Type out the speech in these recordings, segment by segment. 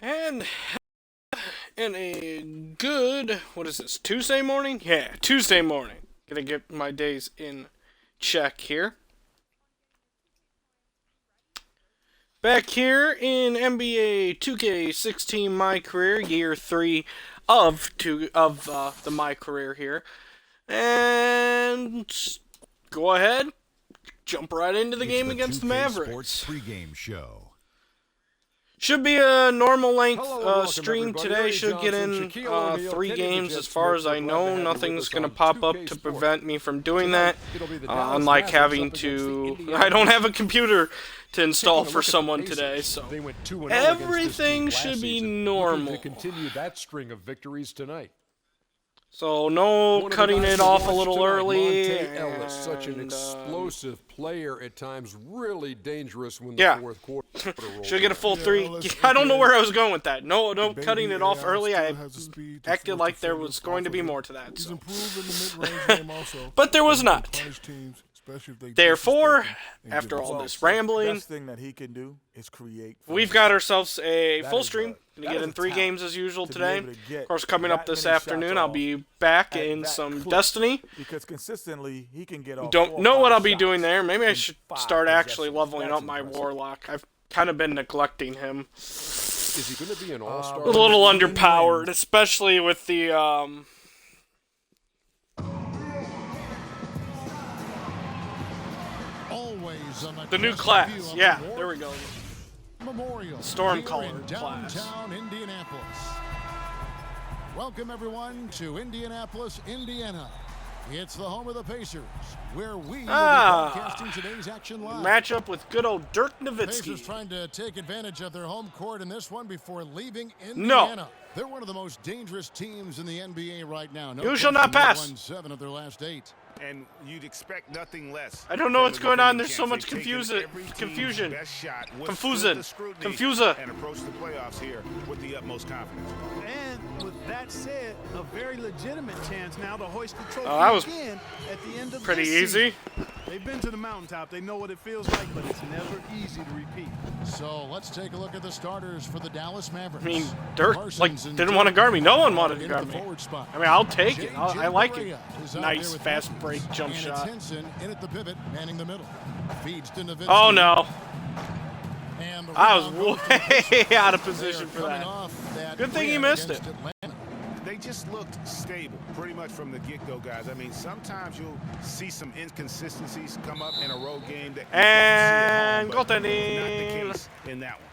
And in a good, what is this, Tuesday morning? Yeah, Tuesday morning. Gonna get my days in check here. Back here in NBA 2K16 MyCareer, year 3 of the MyCareer here. And go ahead, jump right into the game against the Mavericks. Sports pregame show. Should be a normal length stream today. Should get in 3 games as far as I know. Nothing's going to pop up to prevent me from doing that. Unlike having to... I don't have a computer to install for someone today, so everything should be normal. Continue that string of victories tonight. So no cutting it off a little early. Ellis, such an explosive player at times, really dangerous when the fourth quarter rolls. Should get a full 3. I don't know where I was going with that. No cutting it off early. I acted like there was going to be more to that. So. But there was not. Therefore, after all this rambling, we've got ourselves a full stream. Gonna get in 3 games as usual today. Of course, coming up this afternoon, I'll be back in some Destiny. Because consistently, he can get Don't know what I'll be doing there. Maybe I should start actually leveling up my Warlock. I've kind of been neglecting him. Is he going to be an all-star? A little underpowered, especially with the new class. Yeah, there we go. Memorial Stormcaller class. Downtown Indianapolis. Welcome everyone to Indianapolis, Indiana. It's the home of the Pacers, where we will be broadcasting today's action live. Matchup with good old Dirk Nowitzki. Pacers trying to take advantage of their home court in this one before leaving Indiana. No. They're one of the most dangerous teams in the NBA right now. You shall not pass. Won 7 of their last 8. And you'd expect nothing less. I don't know what's going on. There's so much confusion. Confusion. And approach the playoffs here with the utmost confidence. And with that said, a very legitimate chance now to hoist the trophy that was again at the end of pretty this easy. season. They've been to the mountaintop. They know what it feels like, but it's never easy to repeat. So let's take a look at the starters for the Dallas Mavericks. I mean, Dirk didn't want to guard me. No one wanted to guard me. I mean, I'll take it. I like it. Nice fast break jump shot. In at the pivot, manning the middle. Feeds to Nowitzki. Oh no. And I was way out of position for that. Good thing he missed it. They just looked stable pretty much from the get-go, guys. I mean, sometimes you'll see some inconsistencies come up in a road game that and goaltending not the case in that one.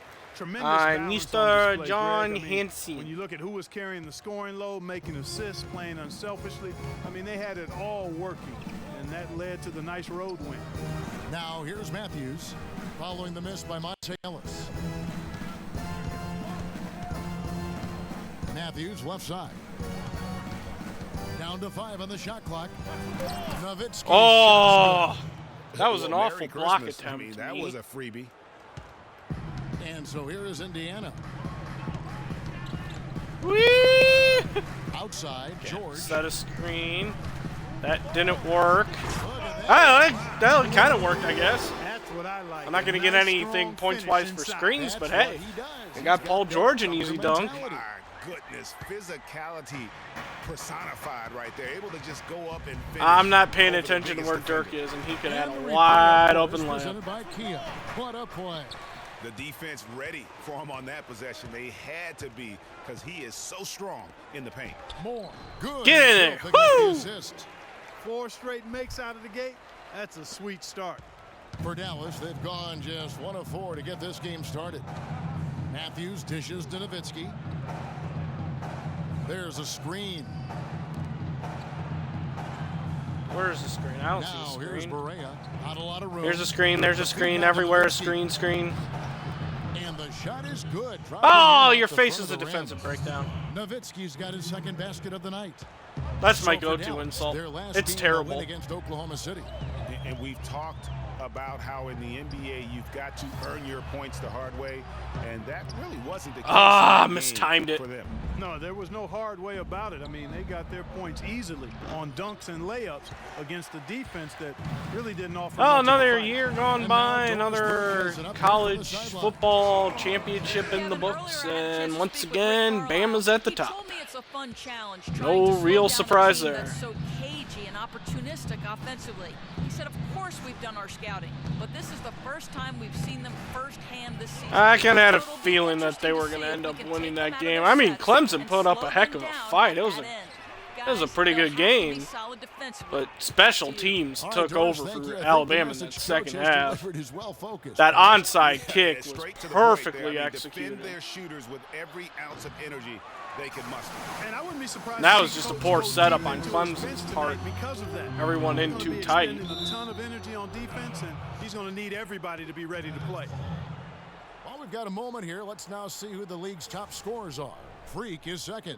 Mr. John Hansen. When you look at who was carrying the scoring load, making assists, playing unselfishly, I mean, they had it all working, and that led to the nice road win. Now here's Matthews, following the miss by Monte Ellis. Matthews left side. Down to 5 on the shot clock. Nowitzki. Oh, that was an awful block attempt. I mean, that was a freebie. And so here is Indiana. Whee! Outside, George. Set a screen. That didn't work. That kind of worked, I guess. That's what I like. I'm not going to get anything points-wise for screens, but hey, I got Paul George an easy dunk. My goodness, physicality personified right there. Able to just go up and finish. I'm not paying attention to where Dirk is, and he could have a wide open layup. What a play. The defense ready for him on that possession. They had to be, because he is so strong in the paint. More. Good. Get in there. Woo! 4 straight makes out of the gate. That's a sweet start. For Dallas, they've gone just 1 of 4 to get this game started. Matthews dishes to Nowitzki. There's a screen. Where's the screen? I don't see the Here's screen. Berea. Not a lot of room. There's a screen. There's a screen. Everywhere a screen. And the shot is good. Oh, your face is a defensive breakdown. Nowitzki's got his 2nd basket of the night. That's my go-to insult. It's terrible. Against Oklahoma City. And we've talked about how in the NBA you've got to earn your points the hard way, and that really wasn't the case. Mistimed it. For them. No, there was no hard way about it. I mean, they got their points easily on dunks and layups against a defense that really didn't offer. Oh, another year gone by, another college football championship in the books, and once again, Bama's at the top. No real surprise there. So cagey and opportunistic offensively. He said, of course we've done our scouting, but this is the first time we've seen them firsthand this season. I kind of had a feeling that they were going to end up winning that game. I mean, Clemson put up a heck of a fight. It was a pretty good game, but special teams took over for Alabama in that second half. That onside kick was perfectly executed. Their shooters with every ounce of energy they could muster. And I wouldn't be surprised. That was just a poor setup on Clemson's part. Because of that. Everyone in too tight. He's a ton of energy on defense, and he's going to need everybody to be ready to play. Well, we've got a moment here. Let's now see who the league's top scorers are. Freak is second.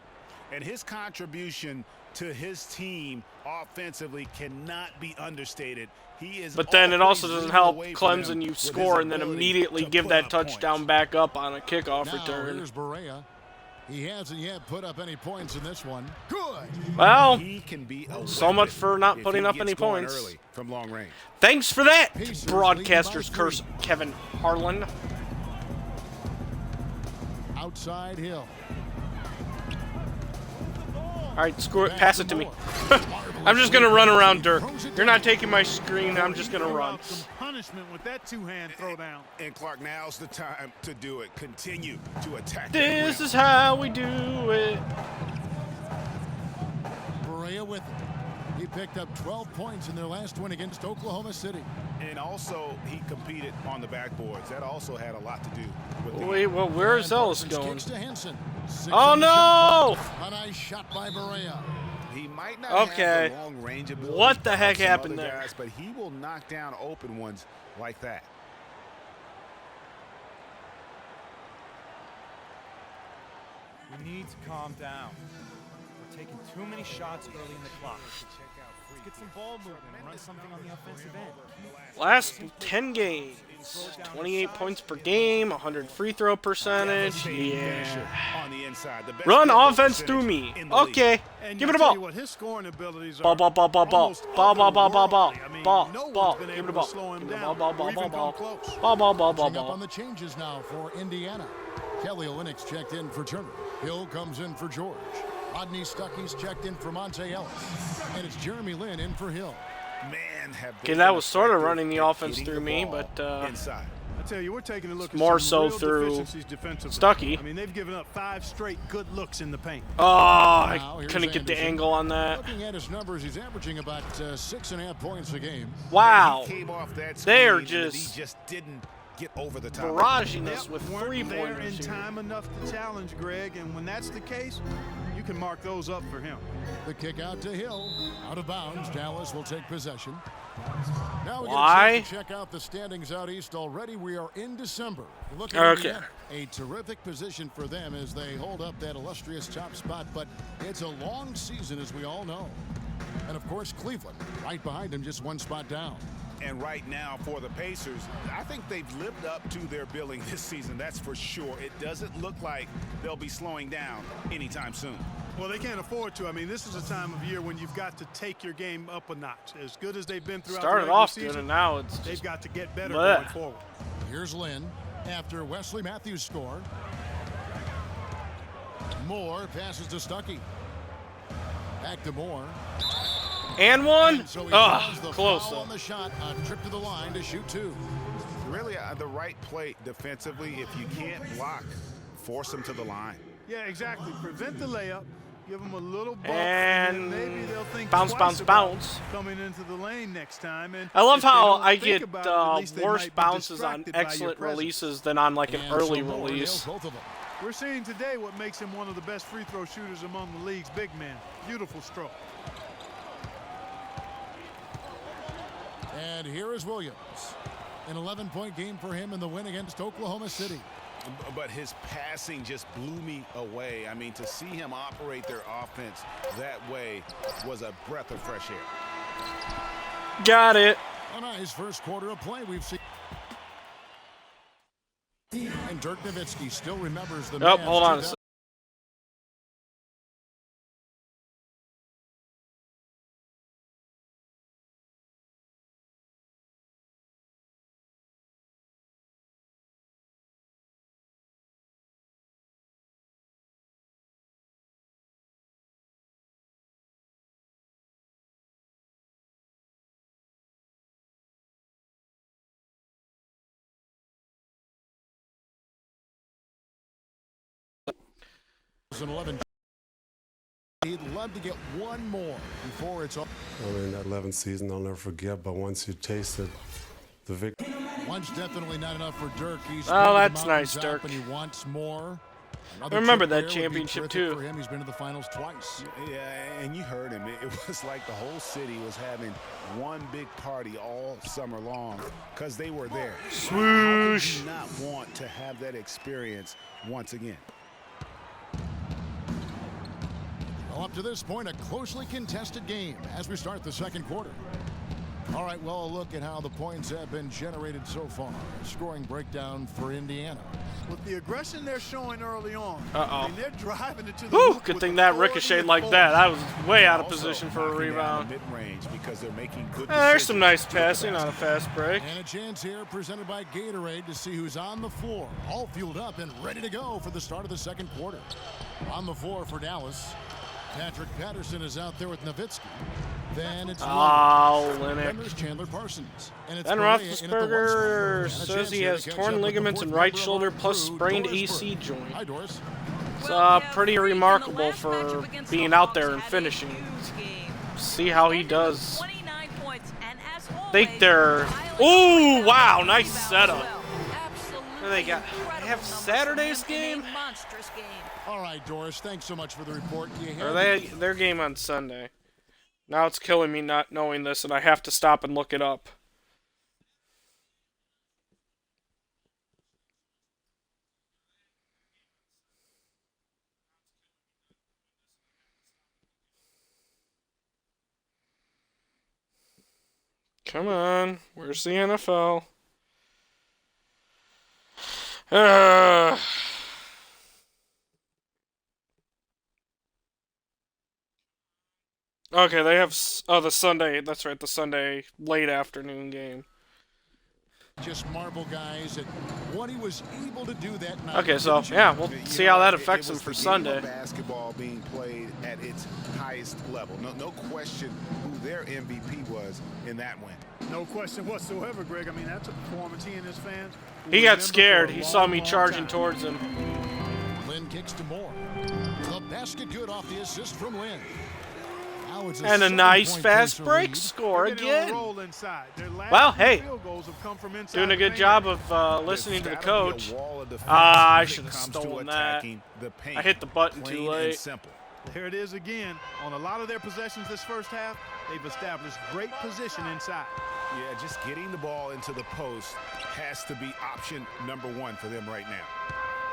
And his contribution to his team offensively cannot be understated. He is. But then it also doesn't help Clemson. You score and then immediately give that touchdown back up on a kickoff return. Here's Berea. He hasn't yet put up any points in this one. Good. Well, he can be so much for not putting up any points. Early from long range. Thanks for that, broadcaster's curse, Kevin Harlan. Outside Hill. All right, score it. Pass it to me. I'm just going to run around Dirk. You're not taking my screen. I'm just going to run. Some punishment with that two-hand throwdown. And Clark, now's the time to do it. Continue to attack. This is how we do it. Berea with it. He picked up 12 points in their last win against Oklahoma City. And also, he competed on the backboards. That also had a lot to do with the Wait, well, where's Ellis going? To Henson. Oh, no! A nice shot by Berea. He might not have the long range ability. What the heck happened there? Guys, but he will knock down open ones like that. We need to calm down. We're taking too many shots early in the clock. Let's get some ball movement and run something on the offensive end. Last 10 games, 28 points per game, 100 free throw percentage. Yeah. Run offense through me. Okay. Give me the ball. What his scoring abilities are. Ball. Ball. Ball. Give me the ball. Ball. Give me the ball. Ball. Up on the changes now for Indiana. Kelly Olynyk checked in for Turner. Hill comes in for George. Rodney Stuckey's checked in for Monte Ellis. And it's Jeremy Lin in for Hill. Okay, that was sort of running the offense through me, but I tell you, we're taking a look at more some so real through deficiencies defensively. Stuckey. I mean, they've given up 5 straight good looks in the paint. Oh, I couldn't get the angle on that. Looking at his numbers, he's averaging about 6.5 points a game. Wow. They are he just didn't get over the top. barraging us with Weren't there in 3-pointers here. time enough to challenge Greg, and when that's the case, you can mark those up for him. The kick out to Hill. Out of bounds. Dallas will take possession. Now we get a Why? chance to check out the standings out east already. We are in December. Looking Okay. at a terrific position for them as they hold up that illustrious top spot, but it's a long season, as we all know. And, of course, Cleveland right behind them, just 1 spot down. And right now for the Pacers, I think they've lived up to their billing this season, that's for sure. It doesn't look like they'll be slowing down anytime soon. Well, they can't afford to. I mean, this is a time of year when you've got to take your game up a notch. As good as they've been throughout Started the off season, good, and now it's they've just got to get better bleh. going forward. Here's Lynn after Wesley Matthews scored. Moore passes to Stuckey. Back to Moore. and one. And so he draws the Close foul though. on the shot. A trip to the line to shoot 2. Really the right play defensively. If you can't block, force them to the line. Yeah, exactly. Prevent the layup. Give them a little bump, And then maybe they'll think bounce, twice bounce, about bounce. coming into the lane next time. And I love if they how don't I think get about it, at least they worse might be bounces on distracted by your excellent presence. releases than on like an And early so Moore release. nails both of them. We're seeing today what makes him one of the best free throw shooters among the league's big men. Beautiful stroke. And here is Williams. An 11-point game for him in the win against Oklahoma City. But his passing just blew me away. I mean, to see him operate their offense that way was a breath of fresh air. Got it. A nice first quarter of play we've seen. And Dirk Nowitzki still remembers the Yep, hold on a second. He'd love to get one more before it's all. I mean, that 11th season I'll never forget, but once you tasted the victory. One's definitely not enough for Dirk. He's Oh, that's nice, Dirk. And he wants more. I remember that championship too. For him, he's been to the finals twice. Yeah, and you heard him. It was like the whole city was having one big party all summer long because they were there. Swoosh. How could you not want to have that experience once again? Well, up to this point, a closely contested game as we start the second quarter. All right, well, a look at how the points have been generated so far. Scoring breakdown for Indiana. With the aggression they're showing early on, Uh-oh. I mean, they're driving it to the Whew, hoop good with thing that authority ricocheted and like force. that. I was way out of Also position for a knocking down rebound. the mid-range because they're making good There's some nice decisions with the passing on a fast break. And a chance here presented by Gatorade to see who's on the floor. All fueled up and ready to go for the start of the second quarter. On the floor for Dallas, Patrick Patterson is out there with Nowitzki. Then it's Oh, then Linux. there's Chandler Parsons. And it's Ben Correa in at the Roethlisberger one spot. And a says chance he here has to catch torn up with the ligaments fourth in right member of shoulder our plus crew, sprained Doris AC Burke. joint. Hi, Doris. It's Well, pretty Kev, remarkable in the last for matchup against being the out Hawks there and had a finishing. huge game. See how he Ended with does. 29 points, and as Think always, they're. Island Ooh, rebounds wow, as nice well. setup. Absolutely What do they got? They incredible have numbers Saturday's from him in a game? monstrous game. All right, Doris, thanks so much for the report. You Or hear their game on Sunday. Now it's killing me not knowing this, and I have to stop and look it up. Come on, where's the NFL? Okay, they have the Sunday. That's right, the Sunday late afternoon game. just marble guys and what he was able to do that night. Okay, so yeah, we'll see how that affects him for Sunday. Basketball being played at its highest level. No question who their MVP was in that win. No question whatsoever, Greg. I mean, that's a performance he and his fans. He got scared. He saw me charging towards him. Lynn kicks to Moore. The basket good off the assist from Lynn. Now it's And a nice 7-point fast Pacer break lead. score They're getting on a again. roll inside. Their last Well, few hey, field goals have come from inside doing a the good paint job area. of listening to the There's gotta be a coach. wall of defense I when it should have comes to stolen that. attacking the paint. I hit the button too Plain and late. simple. There it is again. On a lot of their possessions this first half, they've established great position inside. Yeah, just getting the ball into the post has to be option number one for them right now.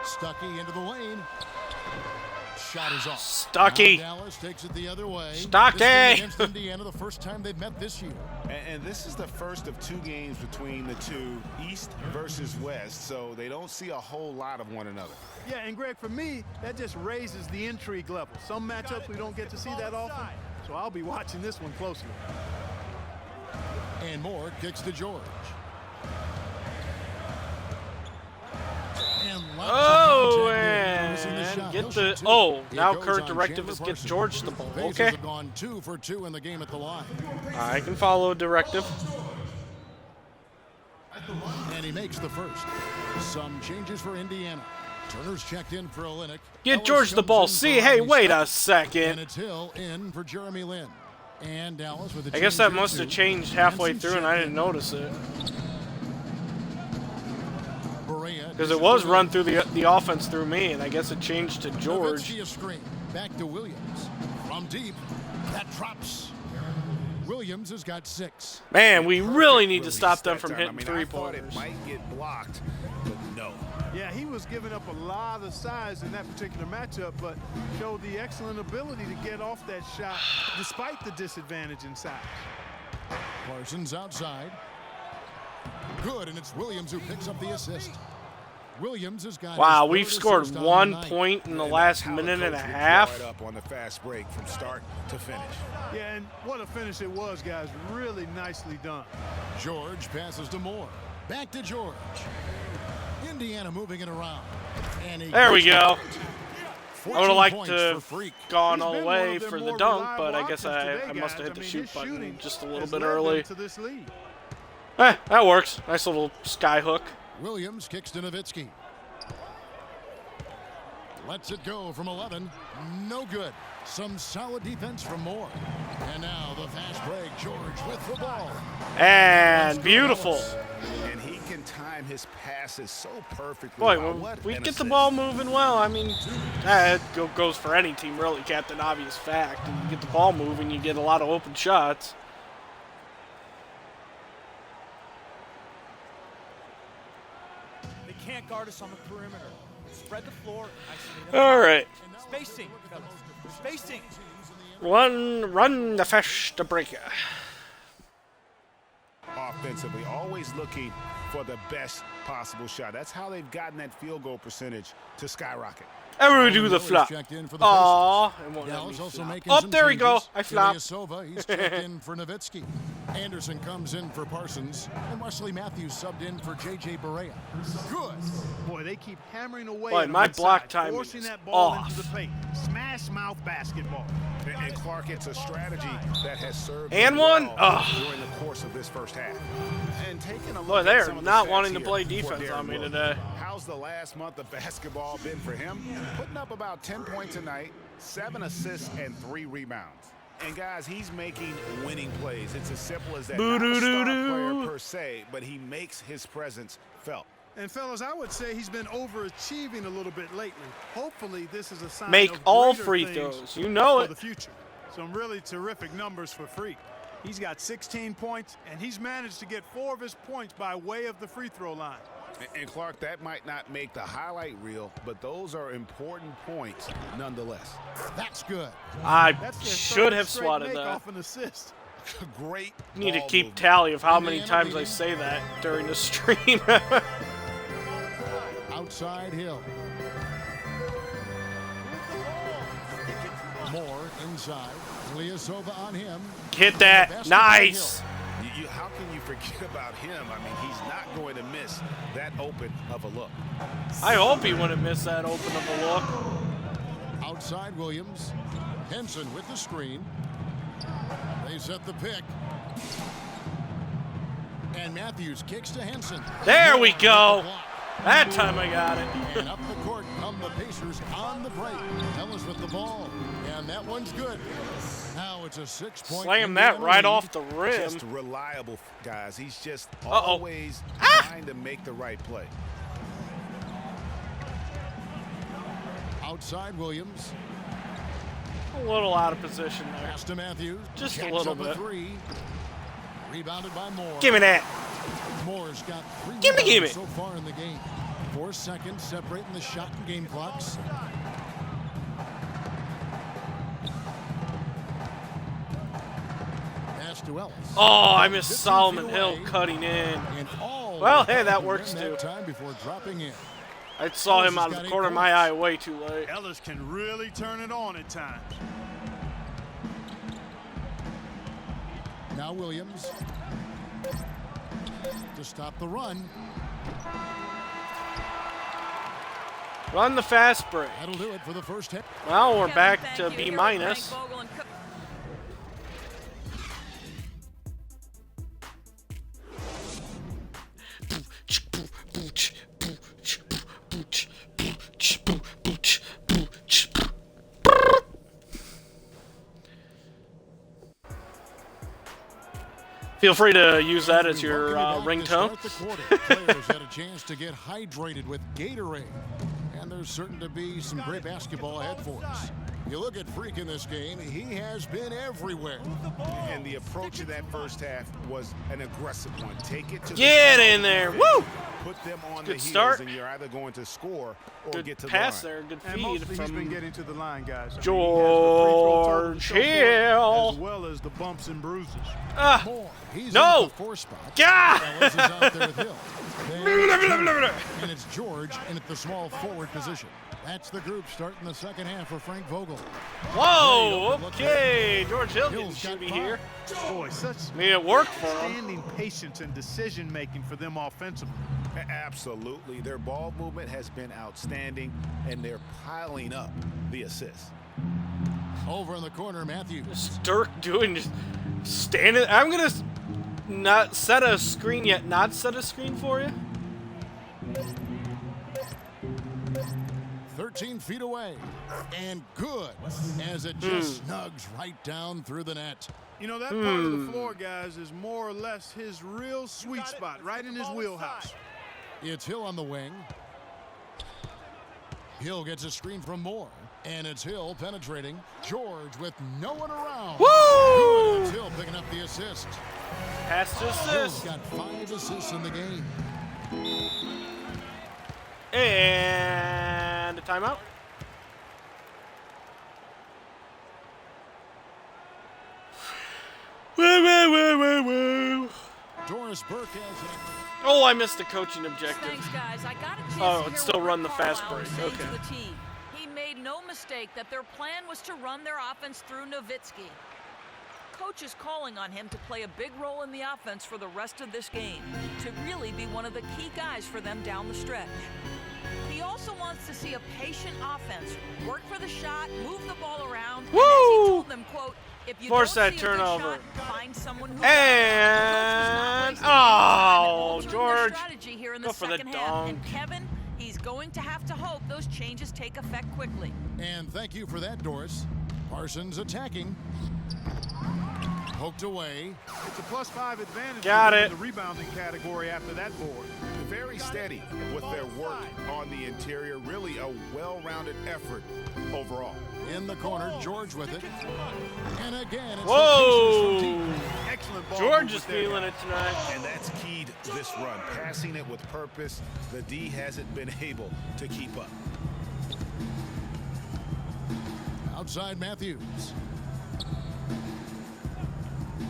Stuckey into the lane. Shot is off. Stuckey. Now Dallas takes it the other way. Stuckey. This game against Indiana, the first time they've met this year. And this is the first of two games between the two, East versus West, so they don't see a whole lot of one another. Yeah, and Greg, for me, that just raises the intrigue level. Some matchups we don't get to see that often, so I'll be watching this one closely. And Moore kicks to George. And Oh, and get the now current directive is get George the ball. Pacers Okay, have gone 2 for 2 in the game at the line. I can follow a directive. And he makes the first. Some changes for Indiana. Turner's checked in for Olynyk. Get Ellis George the comes ball. in See, for hey, Rodney wait a Stuckey. And second. it's Hill in for Jeremy Lin. And Dallas with a I guess change that here, must too. have changed halfway Hansen's through and I checked didn't in. notice it. Berea Because it was run through the offense through me, and I guess it changed to George. Nowitzki a screen. Back to Williams. From deep. That drops. Williams has got 6. Man, we really need to Release stop them that from time. hitting I mean, I thought three-pointers. it might get blocked, but no. Yeah, he was giving up a lot of size in that particular matchup, but showed the excellent ability to get off that shot despite the disadvantage in size. Parsons outside. Good, and it's Williams who picks up the assist. Williams has got wow, we've scored 1 point in the last minute and a half. Up on the fast break from start to finish. Yeah, and what a finish it was, guys. Really nicely done. George passes to Moore. Back to George. Indiana moving it around. And there we go. I would have liked to have Freak. gone all the way for the dunk, but I guess I must have hit the shoot button just a little bit early. That works. Nice little sky hook. Williams kicks to Nowitzki. Lets it go from 11. No good. Some solid defense from Moore. And now the fast break. George with the ball. And beautiful. And he can time his passes so perfectly. Boy, when we get the ball moving well, I mean, that goes for any team, really, Captain Obvious fact. And you get the ball moving, you get a lot of open shots. They can't guard us on the perimeter. Spread the floor. All right. Spacing, fellas. Spacing. Run the fast breaker. Offensively, always looking for the best possible shot. That's how they've gotten that field goal percentage to skyrocket. Everyone do the flop. Aww. Oh, there we go. I flopped. He's checked in for Nowitzki. Anderson comes in for Parsons. And Wesley Matthews subbed in for J.J. Barea. Good. Boy, they keep hammering away. Boy, my block time forcing is that ball off. into the paint. Smash mouth basketball. And Clark, it's a strategy that has served and well one during the course of this first half. And taking a look Boy, at they're some of the not stats wanting to here play for defense Darren on me Williams. today. How's the last month of basketball been for him? Putting up about 10 points a night, 7 assists, and 3 rebounds. And guys, he's making winning plays. It's as simple as that. Not a star player per se, but he makes his presence felt. And fellas, I would say he's been overachieving a little bit lately. Hopefully, this is a sign Make of all greater free things throws. You know for it. the future. Some really terrific numbers for Freak. He's got 16 points, and he's managed to get 4 of his points by way of the free throw line. And Clark, that might not make the highlight reel, but those are important points nonetheless. That's good. I That's their should third have straight swatted make that. off an assist. Great. Need to ball keep movement. tally of how many times I say that during the stream. Outside Hill. Moore inside. Ilyasova on him. Hit that. Nice. How can you forget about him? I mean, he's not going to miss that open of a look. I hope he wouldn't miss that open of a look. Outside Williams. Henson with the screen. They set the pick. And Matthews kicks to Henson. There we go. That time I got it. And up the court come the Pacers on the break. Ellis with the ball. And that one's good. Now it's a 6-point. Slam that right off the rim. Just reliable, guys. He's just always trying to make the right play. Outside Williams. A little out of position there. Pass to Matthews. Just a Jacks little up bit. 3. Rebounded by Moore. Give me that. Moore's got 3 Give me. rebounds so far in the game. 4 seconds separating the shot and game clocks. Pass to Ellis. Oh, I missed Solomon Hill cutting in. Well, hey, that works too. Time before dropping in. I saw him out of the corner of my eye way too late. Ellis can really turn it on at times. Now Williams to stop the run. Run the fast break. That'll do it for the first hit. Well, we're Kevin, back thank to you. B Here with minus. Frank Vogel and Co- Feel free to use that as your ringtone. Players had a chance to get hydrated with Gatorade, and there's certain to be some great basketball ahead for us. You look at Freak in this game, he has been everywhere. And the approach of that first half was an aggressive one. Take it to Get in there. Woo! Put them on Good the start. heels, and you're either going to score or Good get to pass the line. there. Good And feed mostly he's been from getting to the line, guys. I mean, George he has the free throw total to show for it, Hill. as well as the bumps and bruises. Ah, Moore, he's No. in the 4 spot. God! Ellis is out there with Hill. Then and it's George in at the small forward position. That's the group starting the second half for Frank Vogel. Whoa, okay. George Hill getting Hill's got shooty 5. here. Boy, such I mean, it worked for him. standing patience and decision-making for them offensively. Absolutely. Their ball movement has been outstanding, and they're piling up the assists. Over in the corner, Matthews. Dirk doing just standing. I'm going to not set a screen yet. Not set a screen for you. 13 feet away. And good as it just snugs right down through the net. You know, that part of the floor, guys, is more or less his real sweet spot, right in his wheelhouse. It's Hill on the wing. Hill gets a screen from Moore. And it's Hill penetrating. George with no one around. Woo! Good. It's Hill picking up the assist. Pass to Hill's assist. got 5 assists in the game. And a timeout. Woo. Doris Burke has it. Oh, I missed the coaching objective. Thanks, guys. I got a chance Oh, to it's hear still what run Rick the fast Carlisle break. was saying Okay. to the team. He made no mistake that their plan was to run their offense through Nowitzki. Coach is calling on him to play a big role in the offense for the rest of this game, to really be one of the key guys for them down the stretch. He also wants to see a patient offense, work for the shot, move the ball around, and as he told them, quote, if you Force don't that see a good turnover. shot, find someone who And does. Coach was not wasting any time in altering their George, strategy here in go the for the second half. And dunk. Kevin, he's going to have to hope those changes take effect quickly. And thank you for that, Doris. Parsons attacking. Poked away. It's a +5 advantage Got for them it. in the rebounding category after that board. Very steady with their work on the interior. Really a well-rounded effort overall. In the corner, George with it. And again, it's Whoa! the Pacers from deep. Excellent ball George movement is there, feeling guys. it tonight. And that's keyed this run. Passing it with purpose. The D hasn't been able to keep up. Outside Matthews.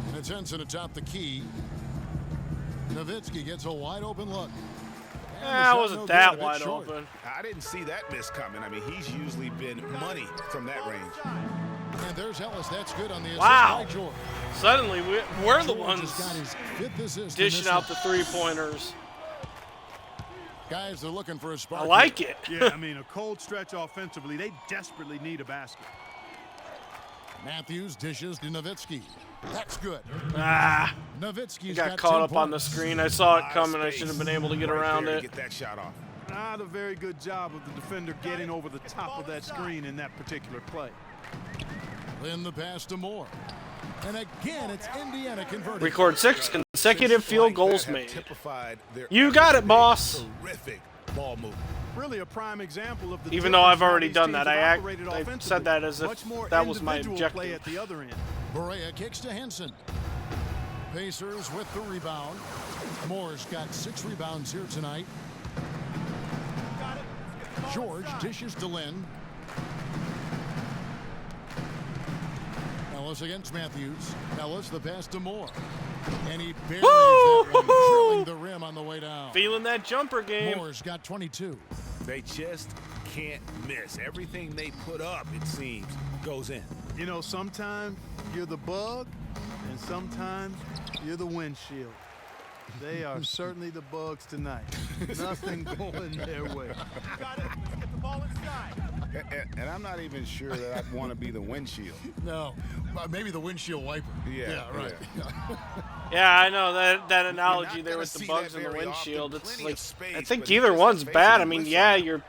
And it's Henson atop the key. Nowitzki gets a wide open look. And the Yeah, shot it wasn't no that good, a bit wide short. open. I didn't see that miss coming. I mean, he's usually been money from that range. And there's Ellis. That's good on the assist Wow. by George. Suddenly, we're the George ones has got his 5th assist dishing in this out the one. three-pointers. Guys, they're looking for a spark. I like it. Yeah, I mean, a cold stretch offensively. They desperately need a basket. Matthews dishes to Nowitzki. That's good. Ah, Nowitzki's got got caught 10 up on the points. screen. I saw it Lot of coming. I space should have been able to get right around there to it. Get that shot off. Not a very good job of the defender getting over the top of that screen in that particular play. Then the pass to Moore. And again, it's Indiana converting. Record 6 consecutive field goals That have made. typified their You got it, boss. Terrific ball movement. Really a prime example of the Even though I've difference how already these done teams that, have I operated said offensively. that as if Much more that was my individual play objective. at the other end. Berea kicks to Henson. Pacers with the rebound. Moore's got 6 rebounds here tonight. George dishes to Lynn. Ellis against Matthews. Ellis the pass to Moore. And he buries that one, drilling the rim on the way down. Feeling that jumper game. Moore's got 22. They just can't miss. Everything they put up, it seems, goes in. You know, sometimes you're the bug, and sometimes you're the windshield. They are certainly the bugs tonight. Nothing going their way. And I'm not even sure that I'd want to be the windshield. No, maybe the windshield wiper. Yeah, right. Yeah, I know that analogy not there gonna with the see bugs that and the very windshield. often. It's Plenty like of space, I think but he either just one's has bad. faith I in mean, Wilson. yeah, you're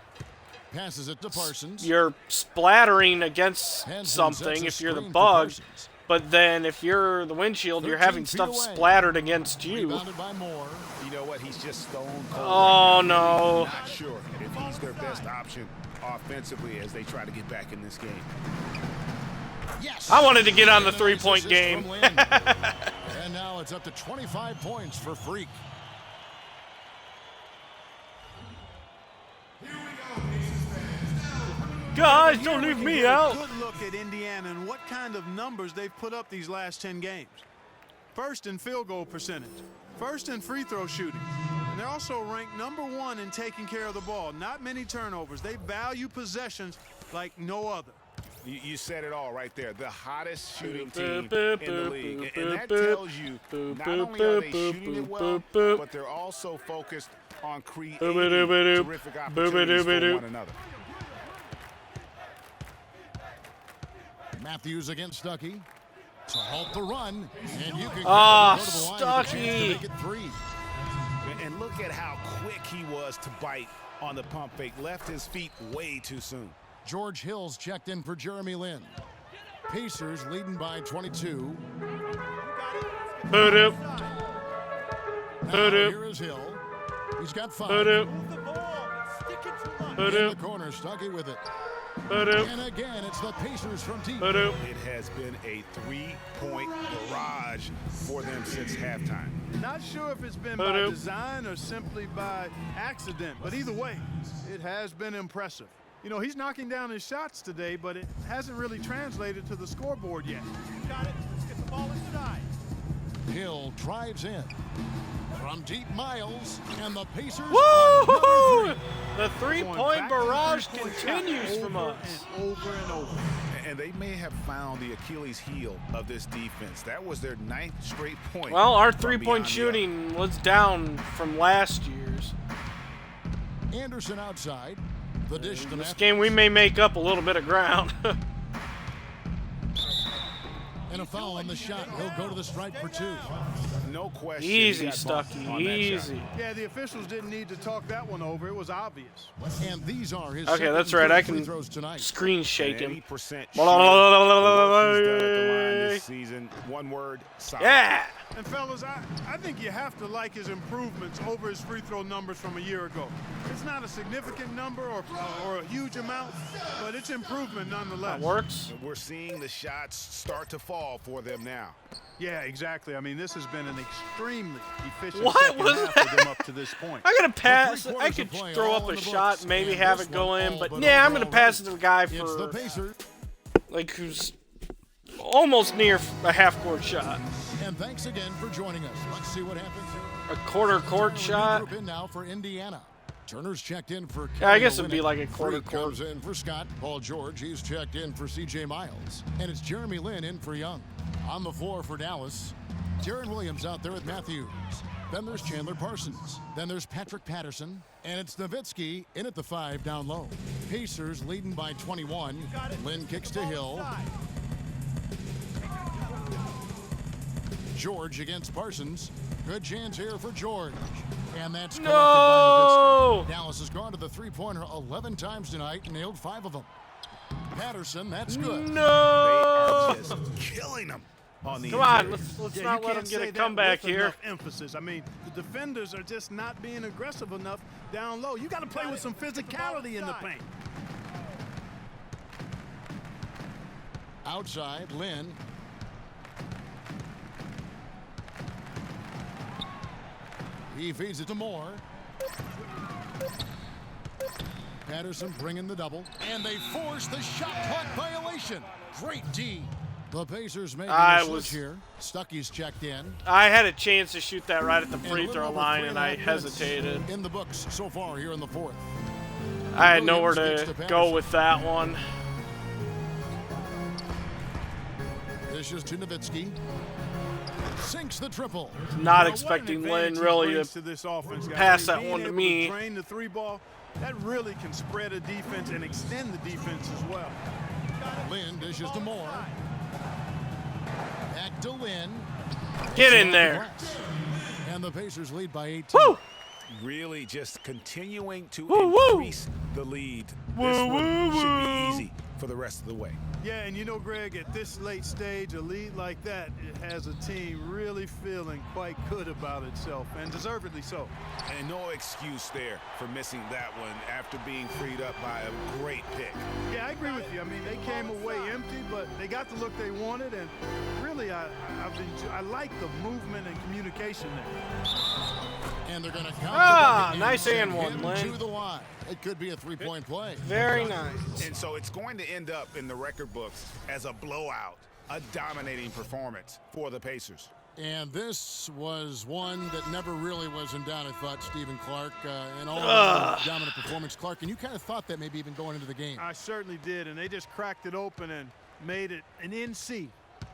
Passes it to Parsons. splattering against Henson something sets a if you're the screen for bug. Parsons. But then if you're the windshield, you're having stuff splattered against you. Rebounded by Moore. You know what? He's just stone cold. Oh, no. Not sure if he's their best option offensively as they try to get back in this game. Yes. I wanted to get on the three-point game. And now it's up to 25 points for Freak. Guys, don't leave me out. Good look at Indiana and what kind of numbers they've put up these last 10 games. First in field goal percentage, first in free throw shooting, and they're also ranked #1 in taking care of the ball. Not many turnovers. They value possessions like no other. You said it all right there. The hottest shooting team in the league. And that tells you not only are they shooting it well, but they're also focused on creating terrific opportunities for one another. Matthews against Stuckey to halt the run, and you can Stuckey. make it 3. And look at how quick he was to bite on the pump fake. Left his feet way too soon. George Hill's checked in for Jeremy Lin. Pacers leading by 22. Boot-up. Now Boot-up. here is Hill. He's got 5. Boot-up. In the corner, Stuckey with it. Boot-up. And again, it's the Pacers from deep. Boot-up. It has been a three-point barrage for them since halftime. Not sure if it's been by design or simply by accident, but either way, it has been impressive. You know, he's knocking down his shots today, but it hasn't really translated to the scoreboard yet. Got it. Let's get the ball inside. Hill drives in. From deep, Miles, and the Pacers. Woo! The three-point barrage continues from us. And over and over. And they may have found the Achilles heel of this defense. That was their 9th straight point. Well, our three-point shooting was down from last year's. Anderson outside. The dish to This game we may make up a little bit of ground. And a foul on the shot. He'll go to the stripe for 2. No question. Easy, Stuckey. Easy. Yeah, the officials didn't need to talk that one over. It was obvious. And these are his Okay, that's right. I free can throws tonight. screen shake him. 80% Yeah. season. One word, solid. And fellas, I think you have to like his improvements over his free throw numbers from a year ago. It's not a significant number or a huge amount, but it's improvement nonetheless. That works. We're seeing the shots start to fall for them now. Yeah, exactly. I mean, this has been an extremely efficient What second was half that? for them up to this point. I'm gonna pass. The 3 I quarters could of play throw all up in a the shot, books, maybe and have this it go one in, all but but yeah, I'm over gonna pass it to the guy It's the for Pacers. like who's almost near a half-court shot, And thanks again for joining us. Let's see what happens here. a quarter-court shot. Group in now for Indiana. Turner's checked in for Yeah, I guess it'd Kelly be Olynyk. like a quarter Freak court. comes in for Scott. Paul George, he's checked in for C.J. Miles. And it's Jeremy Lin in for Young. On the floor for Dallas, Jaron Williams out there with Matthews. Then there's Chandler Parsons. Then there's Patrick Patterson. And it's Nowitzki in at the 5 down low. Pacers leading by 21. Lin kicks to Hill. George against Parsons. Good chance here for George. And that's collected No! by Nowitzki. Dallas has gone to the three-pointer 11 times tonight and nailed 5 of them. Patterson, that's good. They No! are just killing them on the Come on, interior. let's Yeah, not you let him can't get say a that comeback with here. enough emphasis. I mean, the defenders are just not being aggressive enough down low. You got to play with some physicality in the paint. Outside, Lin. He feeds it to Moore. Patterson bringing the double. And they force the shot clock violation. Great D. The Pacers making a switch here. Stuckey's checked in. I had a chance to shoot that right at the And a free little throw over line, 3.5 and I minutes hesitated. In the books so far here in the fourth. I had nowhere Williams to gets to go Patterson. with that one. This is to Nowitzki. Sinks the triple. Not Now, expecting what an Lin really advantage to to this offense, guys. pass I mean, that one to being me. able Drain the 3 ball. That really can spread a defense and extend the defense as well. Lin dishes to Moore. Back to Lin. get in there. And the Pacers lead by 18. Woo! Really just continuing to Woo, woo. increase the lead. Woo, This one woo, should woo. be easy for the rest of the way. Yeah, and you know, Greg, at this late stage, a lead like that, it has a team really feeling quite good about itself, and deservedly so. And no excuse there for missing that one after being freed up by a great pick. Yeah, I agree with you. I mean, they came away empty, but they got the look they wanted, and really, I like the movement and communication there. And they're going to count nice and one, Lynn. to the line. It could be a three-point play. Very nice. And so it's going to end up in the record books as a blowout, a dominating performance for the Pacers. And this was one that never really was in doubt, I thought, Stephen Clark. And all dominant performance, Clark. And you kind of thought that maybe even going into the game. I certainly did, and they just cracked it open and made it an NC.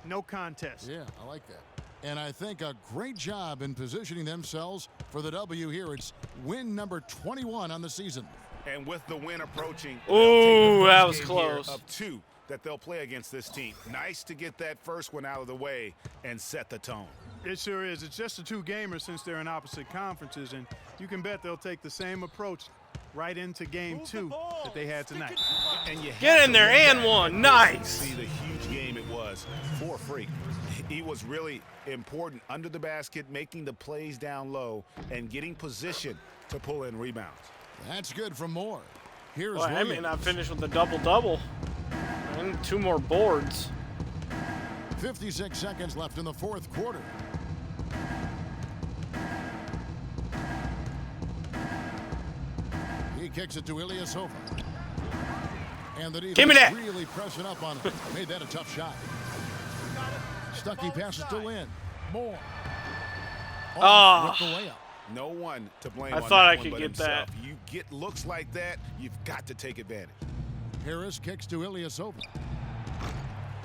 No contest. Yeah, I like that. And I think a great job in positioning themselves for the W here. It's win number 21 on the season. And with the win approaching, ooh, that was close. Of two that they'll play against this team. Nice to get that first one out of the way and set the tone. It sure is. It's just a two-gamer since they're in opposite conferences, and you can bet they'll take the same approach right into game two that they had tonight. And you get in there and one. Nice. See the huge game it was for Freak. He was really important under the basket, making the plays down low and getting position to pull in rebounds. That's good from Moore. Here's I may not finish with a double-double. And 2 more boards. 56 seconds left in the fourth quarter. He kicks it to Ilyasova. And the defense really pressing up on him. Made that a tough shot. Stuckey passes to Lynn. Moore. With the layup. No one to blame. I on thought that I one could but get himself. that. You get looks like that, you've got to take advantage. Harris kicks to Ilyasova.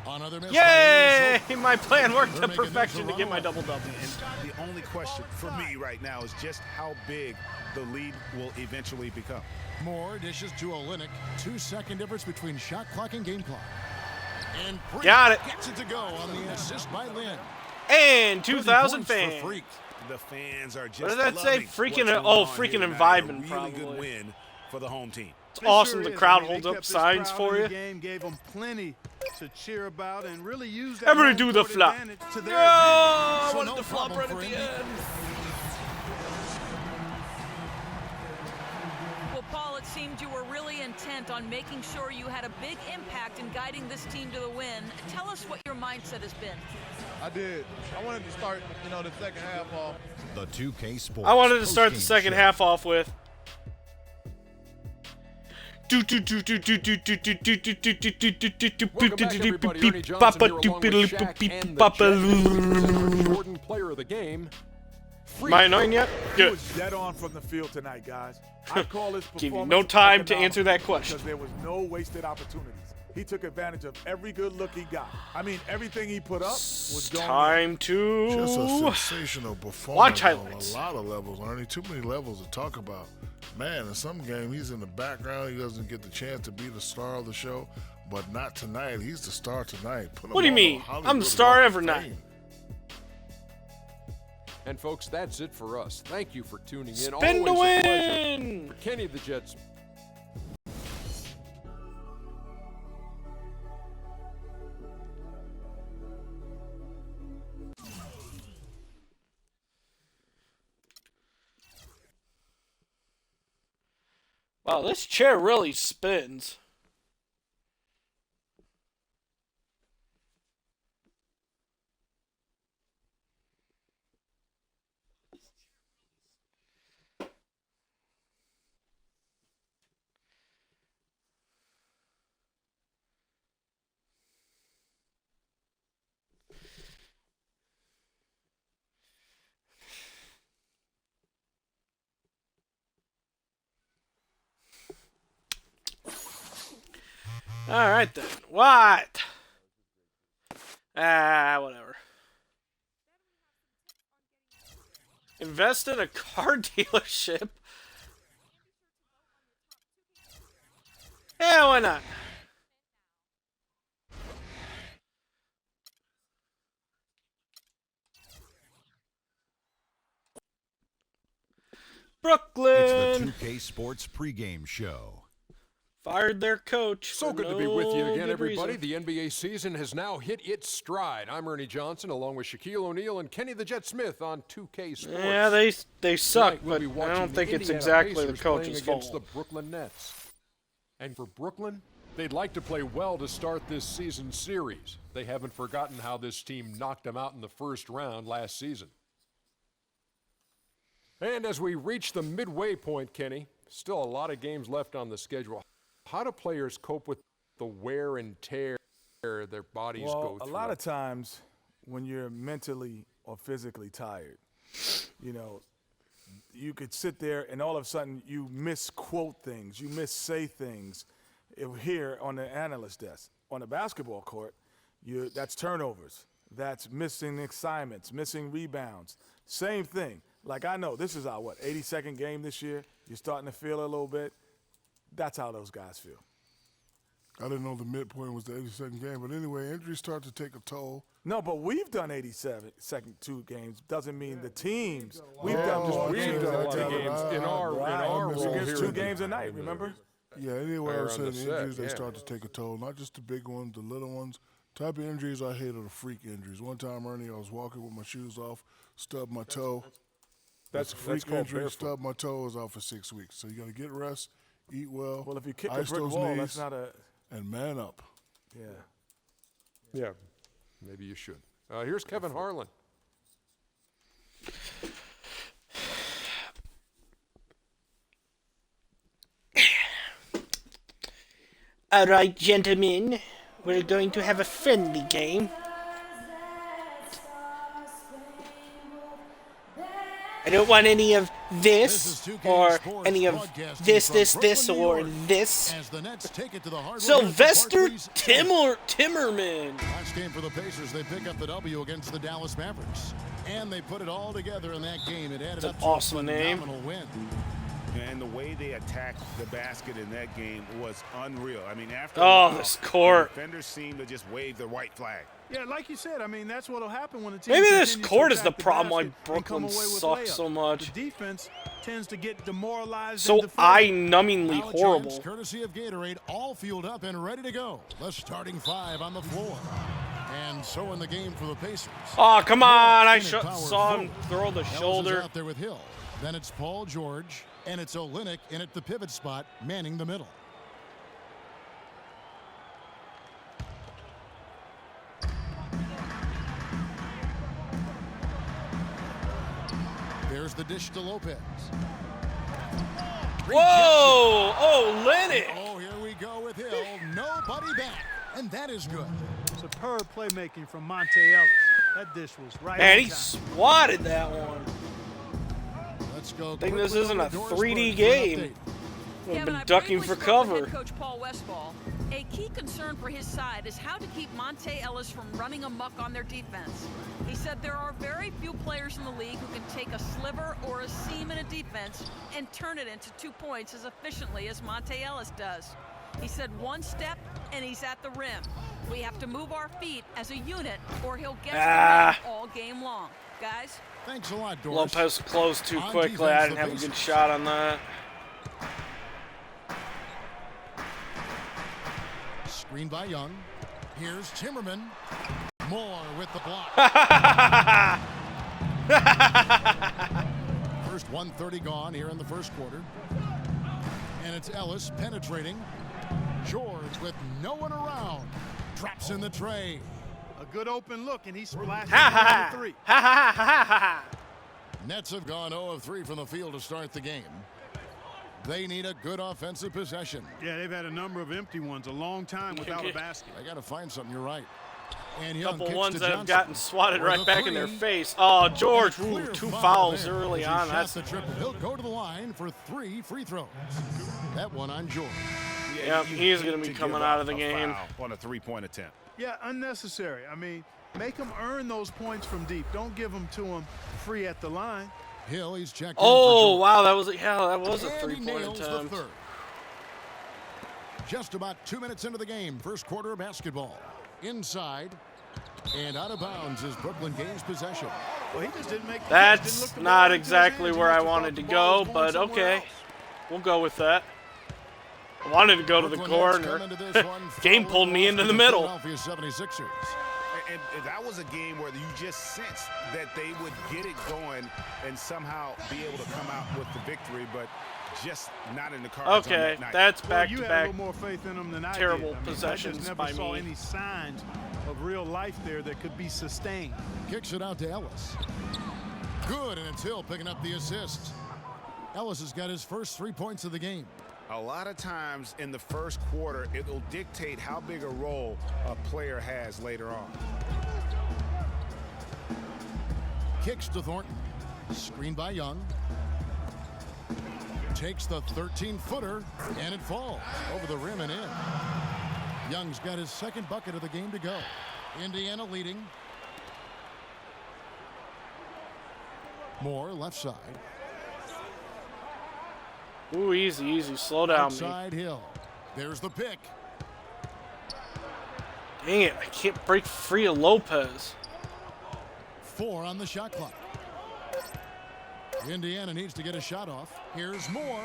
Another miss. Yay! My plan worked to perfection to get my double-double. And the only question for me right now is just how big the lead will eventually become. Moore dishes to Olynyk. 2-second difference between shot clock and game clock. And Freak got it. Gets it to go on the assist by Lynn. And 2,000 fans. The fans are just what does that say? Freaking, freaking and vibing, probably. Good win for the home team. It's awesome the crowd holds up signs for you. Game gave them plenty to cheer about and really use that. Everybody do the flop. To I wanted the flop right at the end. Well, Paul, it seemed you were really intent on making sure you had a big impact in guiding this team to the win. Tell us what your mindset has been. I did. I wanted to start, the second half off. The 2K Sports. I wanted to start the second half off with. Welcome back, everybody. Ernie Johnson here along with Shaq and the Jet. Jordan, player of the game. Am I annoying yet? He Good. was dead on from the field tonight, guys. I call this performance Give you no time to answer that question. Because there was no wasted opportunities. He took advantage of every good look he got. I mean, everything he put up was going. Time to just a sensational performance watch on highlights. A lot of levels, Ernie. Too many levels to talk about. Man, in some game he's in the background. He doesn't get the chance to be the star of the show, but not tonight. He's the star tonight. What do you mean? I'm the star every night. And folks, that's it for us. Thank you for tuning in. Spin to Always a win. pleasure. For Kenny the Jets. Wow, this chair really spins. All right then. What? Whatever. Invest in a car dealership? Yeah, why not? Brooklyn. It's the 2K Sports pregame show. fired their coach. So good to be with you again, everybody. The NBA season has now hit its stride. I'm Ernie Johnson, along with Shaquille O'Neal and Kenny the Jet Smith on 2K Sports. Yeah, they suck, but I don't think it's exactly the coach's fault. Against the Brooklyn Nets. And for Brooklyn, they'd like to play well to start this season series. They haven't forgotten how this team knocked them out in the first round last season. And as we reach the midway point, Kenny, still a lot of games left on the schedule. How do players cope with the wear and tear their bodies go through? A lot of times when you're mentally or physically tired, you know, you could sit there and all of a sudden you misquote things, you missay things here on the analyst desk. On the basketball court, that's turnovers, that's missing assignments, missing rebounds, same thing. Like, I know this is our, 82nd game this year. You're starting to feel a little bit. That's how those guys feel. I didn't know the midpoint was the 82nd game, but anyway, injuries start to take a toll. No, but we've done 82 games. Doesn't mean the teams. We've done a lot of games in our role here. 2 games a night, remember? Yeah, anyway, I was saying the injuries, they start to take a toll. Not just the big ones, the little ones. Type of injuries I hate are the freak injuries. One time, Ernie, I was walking with my shoes off, stubbed my toe. That's a freak injury. Stubbed my toe, was out for 6 weeks. So you got to get rest, eat well. Well, if you kick a brick wall, that's not a. And man up. Yeah. Yeah. Maybe you should. Here's Kevin Harlan. All right, gentlemen, we're going to have a friendly game. I don't want any of this or any of this, or this. Sylvester Timmerman. Last game for the Pacers, they pick up the W against the Dallas Mavericks. And they put it all together in that game. It added up to a phenomenal win. And the way they attacked the basket in that game was unreal. I mean, after this court. The defenders seemed to just wave the white flag. Yeah, like you said, I mean, that's what'll happen when a team. Maybe this court is the problem why Brooklyn sucks so much. The defense tends to get demoralized. So eye-numbingly horrible. Courtesy of Gatorade, all fueled up and ready to go. The starting 5 on the floor. And so in the game for the Pacers. Oh, come on. I saw him throw the shoulder. Out there with Hill. Then it's Paul George. And it's Olynyk in at the pivot spot, manning the middle. There's the dish to Lopez. Whoa! Olynyk! Oh, here we go with Hill. Nobody back. And that is good. Superb playmaking from Monte Ellis. That dish was right. And he swatted that one. Let's go. I think this isn't a 3D game. We've been ducking for cover. Head coach Paul Westphal. A key concern for his side is how to keep Monte Ellis from running amok on their defense. He said there are very few players in the league who can take a sliver or a seam in a defense and turn it into 2 points as efficiently as Monte Ellis does. He said one step and he's at the rim. We have to move our feet as a unit or he'll get to the rim all game long. Guys? Thanks a lot, Doris. Lopez closed too quickly. I didn't have a good shot on that. Screen by Young. Here's Timmerman. Moore with the block. First 1:30 gone here in the first quarter. And it's Ellis penetrating. George with no one around. Drops in the tray. A good open look, and he splashes Ha 3. Nets have gone 0 of 3 from the field to start the game. They need a good offensive possession. Yeah, they've had a number of empty ones a long time without a basket. They got to find something. You're right. And A Young couple kicks ones to that have Johnson. gotten swatted right back in their Three. face. Oh, George, Clear 2 foul fouls there early as he on. shot That's the triple. He'll go to the line for 3 free throws. That one on George. Yep, he's going to be coming out of the game. On a 3-point attempt. Yeah, unnecessary. I mean, make them earn those points from deep. Don't give them to them free at the line. Hill, he's checked Oh, in for wow, that was a 3-point nails the attempt. third. Just about 2 minutes into the game, first quarter of basketball. Inside and out of bounds is Brooklyn gains possession. Well, he just didn't make the That's not exactly where I wanted to go, but okay. We'll go with that. I wanted to go to the corner. Game pulled me into the middle. And that was a game where you just sensed that they would get it going and somehow be able to come out with the victory, but just not in the cards. Okay, on that night. that's Well, you had a back-to-back little more faith in them than I terrible did. I possessions just never by saw me. any signs of real life there that could be sustained. Kicks it out to Ellis. Good, and it's Hill picking up the assist. Ellis has got his first 3 points of the game. A lot of times in the first quarter, it'll dictate how big a role a player has later on. Kicks to Thornton. Screened by Young. Takes the 13-footer, and it falls over the rim and in. Young's got his second bucket of the game to go. Indiana leading. Moore left side. Ooh, easy, easy. Slow down, Outside Hill. There's the pick. Dang it, I can't break free of Lopez. 4 on the shot clock. Indiana needs to get a shot off. Here's Moore.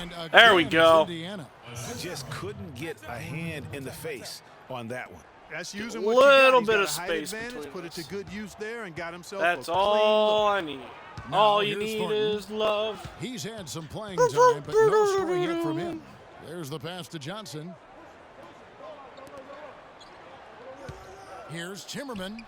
And there we go. Indiana. Just couldn't get a hand in the face on that one. That's using a what you got. little He's bit got of a height space advantage, between put it us. to good use there and got himself That's a clean all look. I need. Now All you here's need Thornton. is love. He's had some playing time, but no scoring yet from him. There's the pass to Johnson. Here's Timmerman.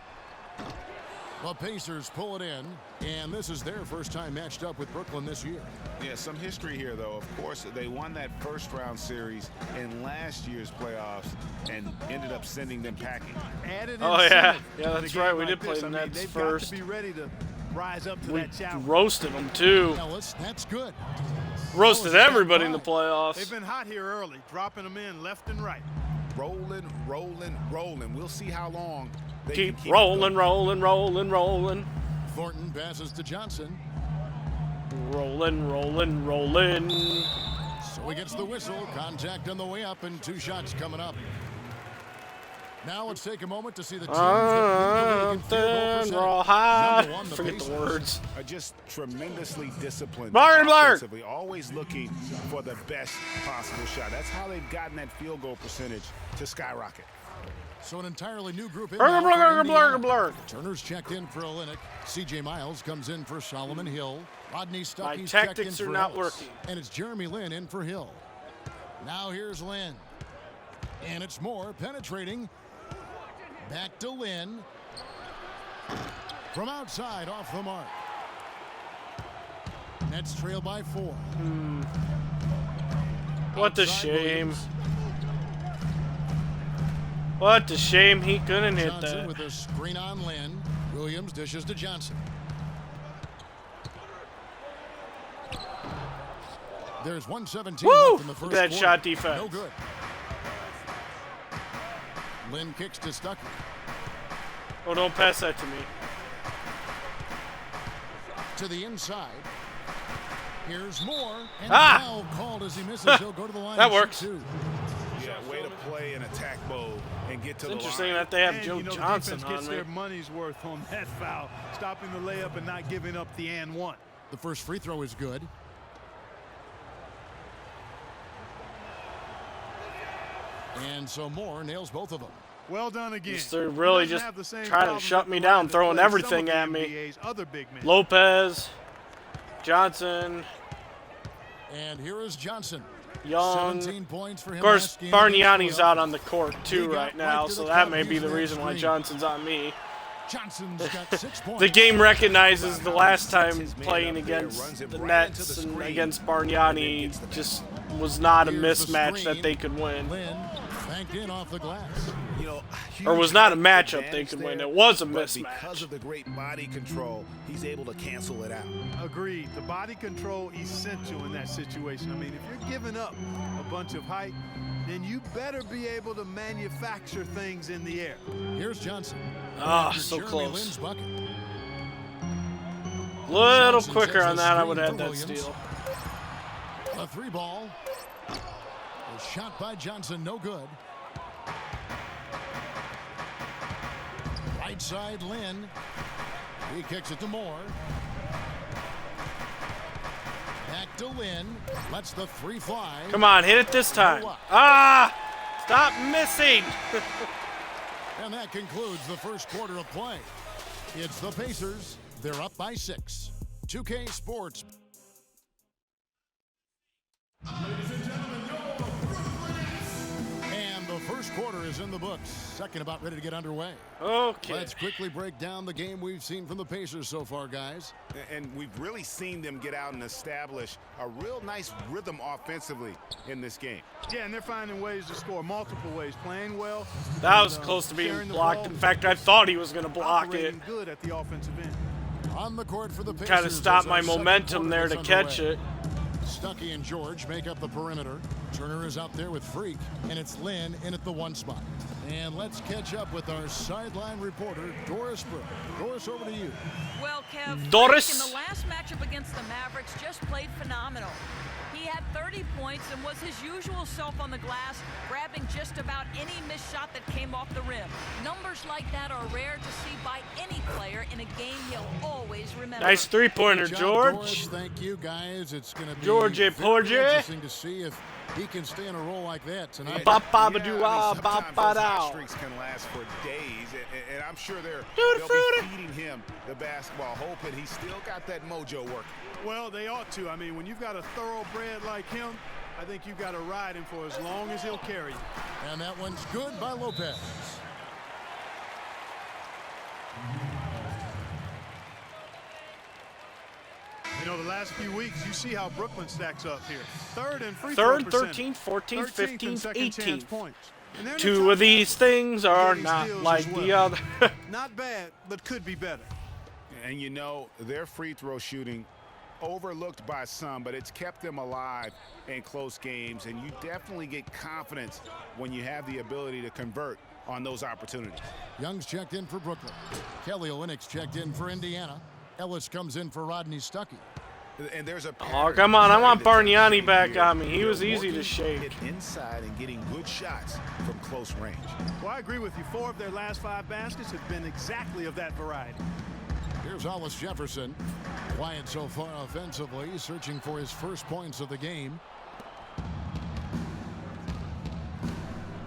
The Pacers pull it in, and this is their first time matched up with Brooklyn this year. Yeah, some history here, though. Of course, they won that first-round series in last year's playoffs and ended up sending them packing. Added Oh, yeah. incentive Yeah, in a that's game right. We like did play this. the I mean, Nets they've first. got to be ready to rise up to We that challenge. roasted them, too. Ellis, that's good. Roasted Ellis has got everybody in the 5. playoffs. They've been hot here early, dropping them in left and right. Rolling, rolling, rolling. We'll see how long they Keep can keep rolling, it going. rolling, rolling, rolling. Thornton passes to Johnson. Rolling, rolling, rolling. So he gets the whistle. Contact on the way up, and 2 shots coming up. Now let's take a moment to see the teams that lead the league in field goal percentage. Rawhide. Number 1, the Forget the Pacers. words. Are just tremendously disciplined. Blur. offensively, always looking for the best possible shot. That's how they've gotten that field goal percentage to skyrocket. So an entirely new group in Blur, now blur, for blur, Indiana. blur. Turner's checked in for Olynyk. C.J. Miles comes in for Solomon Hill. Rodney Stuckey's My checked in tactics for are not Ellis. working. And it's Jeremy Lin in for Hill. Now here's Lin. And it's Moore penetrating. Back to Lin. From outside, off the mark. Nets trail by 4. What a Outside shame. Williams. What a shame he couldn't hit Johnson that. with a screen on Lin. Williams dishes to Johnson. There's 117 Woo! left in the first Bad quarter. shot defense. No good. Lin kicks to Stuckey. Oh, don't pass that to me. To the inside. Here's Moore. And Ah! foul called as he misses. He'll go to the line. That and shoot works. 2. Yeah, way to play in attack mode and get to It's the interesting line. that they have And, Joe you know, Johnson the defense gets on me. their money's worth on that foul, stopping the layup and not giving up the and one. The first free throw is good. And so Moore nails both of them. Well done again. They're really He doesn't just have the same trying to problems shut at me the down, line that throwing plagues everything some of at the me. NBA's other big men. Lopez, Johnson, And here is Johnson. Young. 17 points for him. Of course, last game Bargnani's against out on the court He too got right right now, to so the that cup may be using the that reason why screen. Johnson's on me. Johnson's got 6 points. The game recognizes the last time His man playing up there against runs it the right into Nets the and screen, against and then Bargnani gets the just was not a Here's the mismatch screen. that they could win. Lin banked in off the glass. You know, Or was not a huge matchup they advantage could win. there, It was a but mismatch. because of the great body control, he's able to cancel it out. Agreed. The body control essential in that situation. I mean, if you're giving up a bunch of height, then you better be able to manufacture things in the air. Here's Johnson. Ah, After so Jeremy close. Lin's bucket. Little Johnson quicker sets on the that, I screen would have for had that Williams. steal. A 3 ball. A shot by Johnson, no good. Right side, Lin. He kicks it to Moore. Back to Lynn. Lets the three fly. Come on, hit it this time. Ah! Stop missing! And that concludes the first quarter of play. It's the Pacers. They're up by 6. 2K Sports. Ladies and gentlemen, and the first quarter is in the books. Second about ready to get underway. Okay. Let's quickly break down the game we've seen from the Pacers so far, guys. And we've really seen them get out and establish a real nice rhythm offensively in this game. Yeah, and they're finding ways to score multiple ways, playing well. That was close to being blocked. In fact, I thought he was going to block it. Good at the offensive end. On the court for the Pacers. Kind of stopped my momentum there to catch it. Stuckey and George make up the perimeter. Turner is out there with Freak, and it's Lynn in at the 1 spot. And let's catch up with our sideline reporter, Doris Brooke. Doris, over to you. Well, Kev, Doris. Freak in the last matchup against the Mavericks just played phenomenal. He had 30 points and was his usual self on the glass, grabbing just about any missed shot that came off the rim. Numbers like that are rare to see by any player in a game he'll always remember. Nice three-pointer, George. Doris, thank you, guys. It's going to be George very Porge. interesting to see if he can stay in a role like that tonight. Sometimes those streaks can last for days, and I'm sure they'll be feeding him the basketball, hoping he's still got that mojo working. Well, they ought to. I mean, when you've got a thoroughbred like him, I think you've got to ride him for as long as he'll carry you. And that one's good by Lopez. You know, the last few weeks, you see how Brooklyn stacks up here. Third in free Third, throw 13th, 14th, 15th, 18th. Points. Two of these things are not like the other. Not bad, but could be better. And you know, their free throw shooting overlooked by some, but it's kept them alive in close games, and you definitely get confidence when you have the ability to convert on those opportunities. Young's checked in for Brooklyn. Kelly Olynyk's checked in for Indiana. Ellis comes in for Rodney Stuckey. And there's a oh, come on. I want Bargnani back on me. He was easy to shake. Inside and getting good shots from close range. Well, I agree with you. 4 of their last 5 baskets have been exactly of that variety. Here's Hollis Jefferson. Quiet so far offensively, searching for his first points of the game.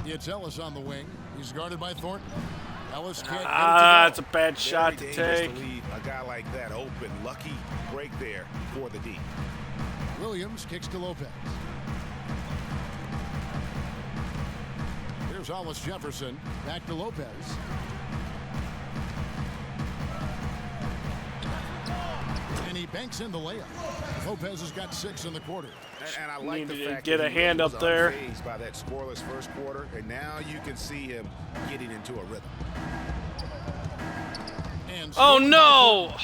It's Ellis on the wing. He's guarded by Thornton. Ellis can't that's a bad shot to take. To leave a guy like that open. Lucky break there for the D. Williams kicks to Lopez. Here's Hollis Jefferson. Back to Lopez. And he banks in the layup. Lopez has got 6 in the quarter. And I like the fact get that a hand up there. By that scoreless first quarter, and now you can see him getting into a rhythm. And oh no!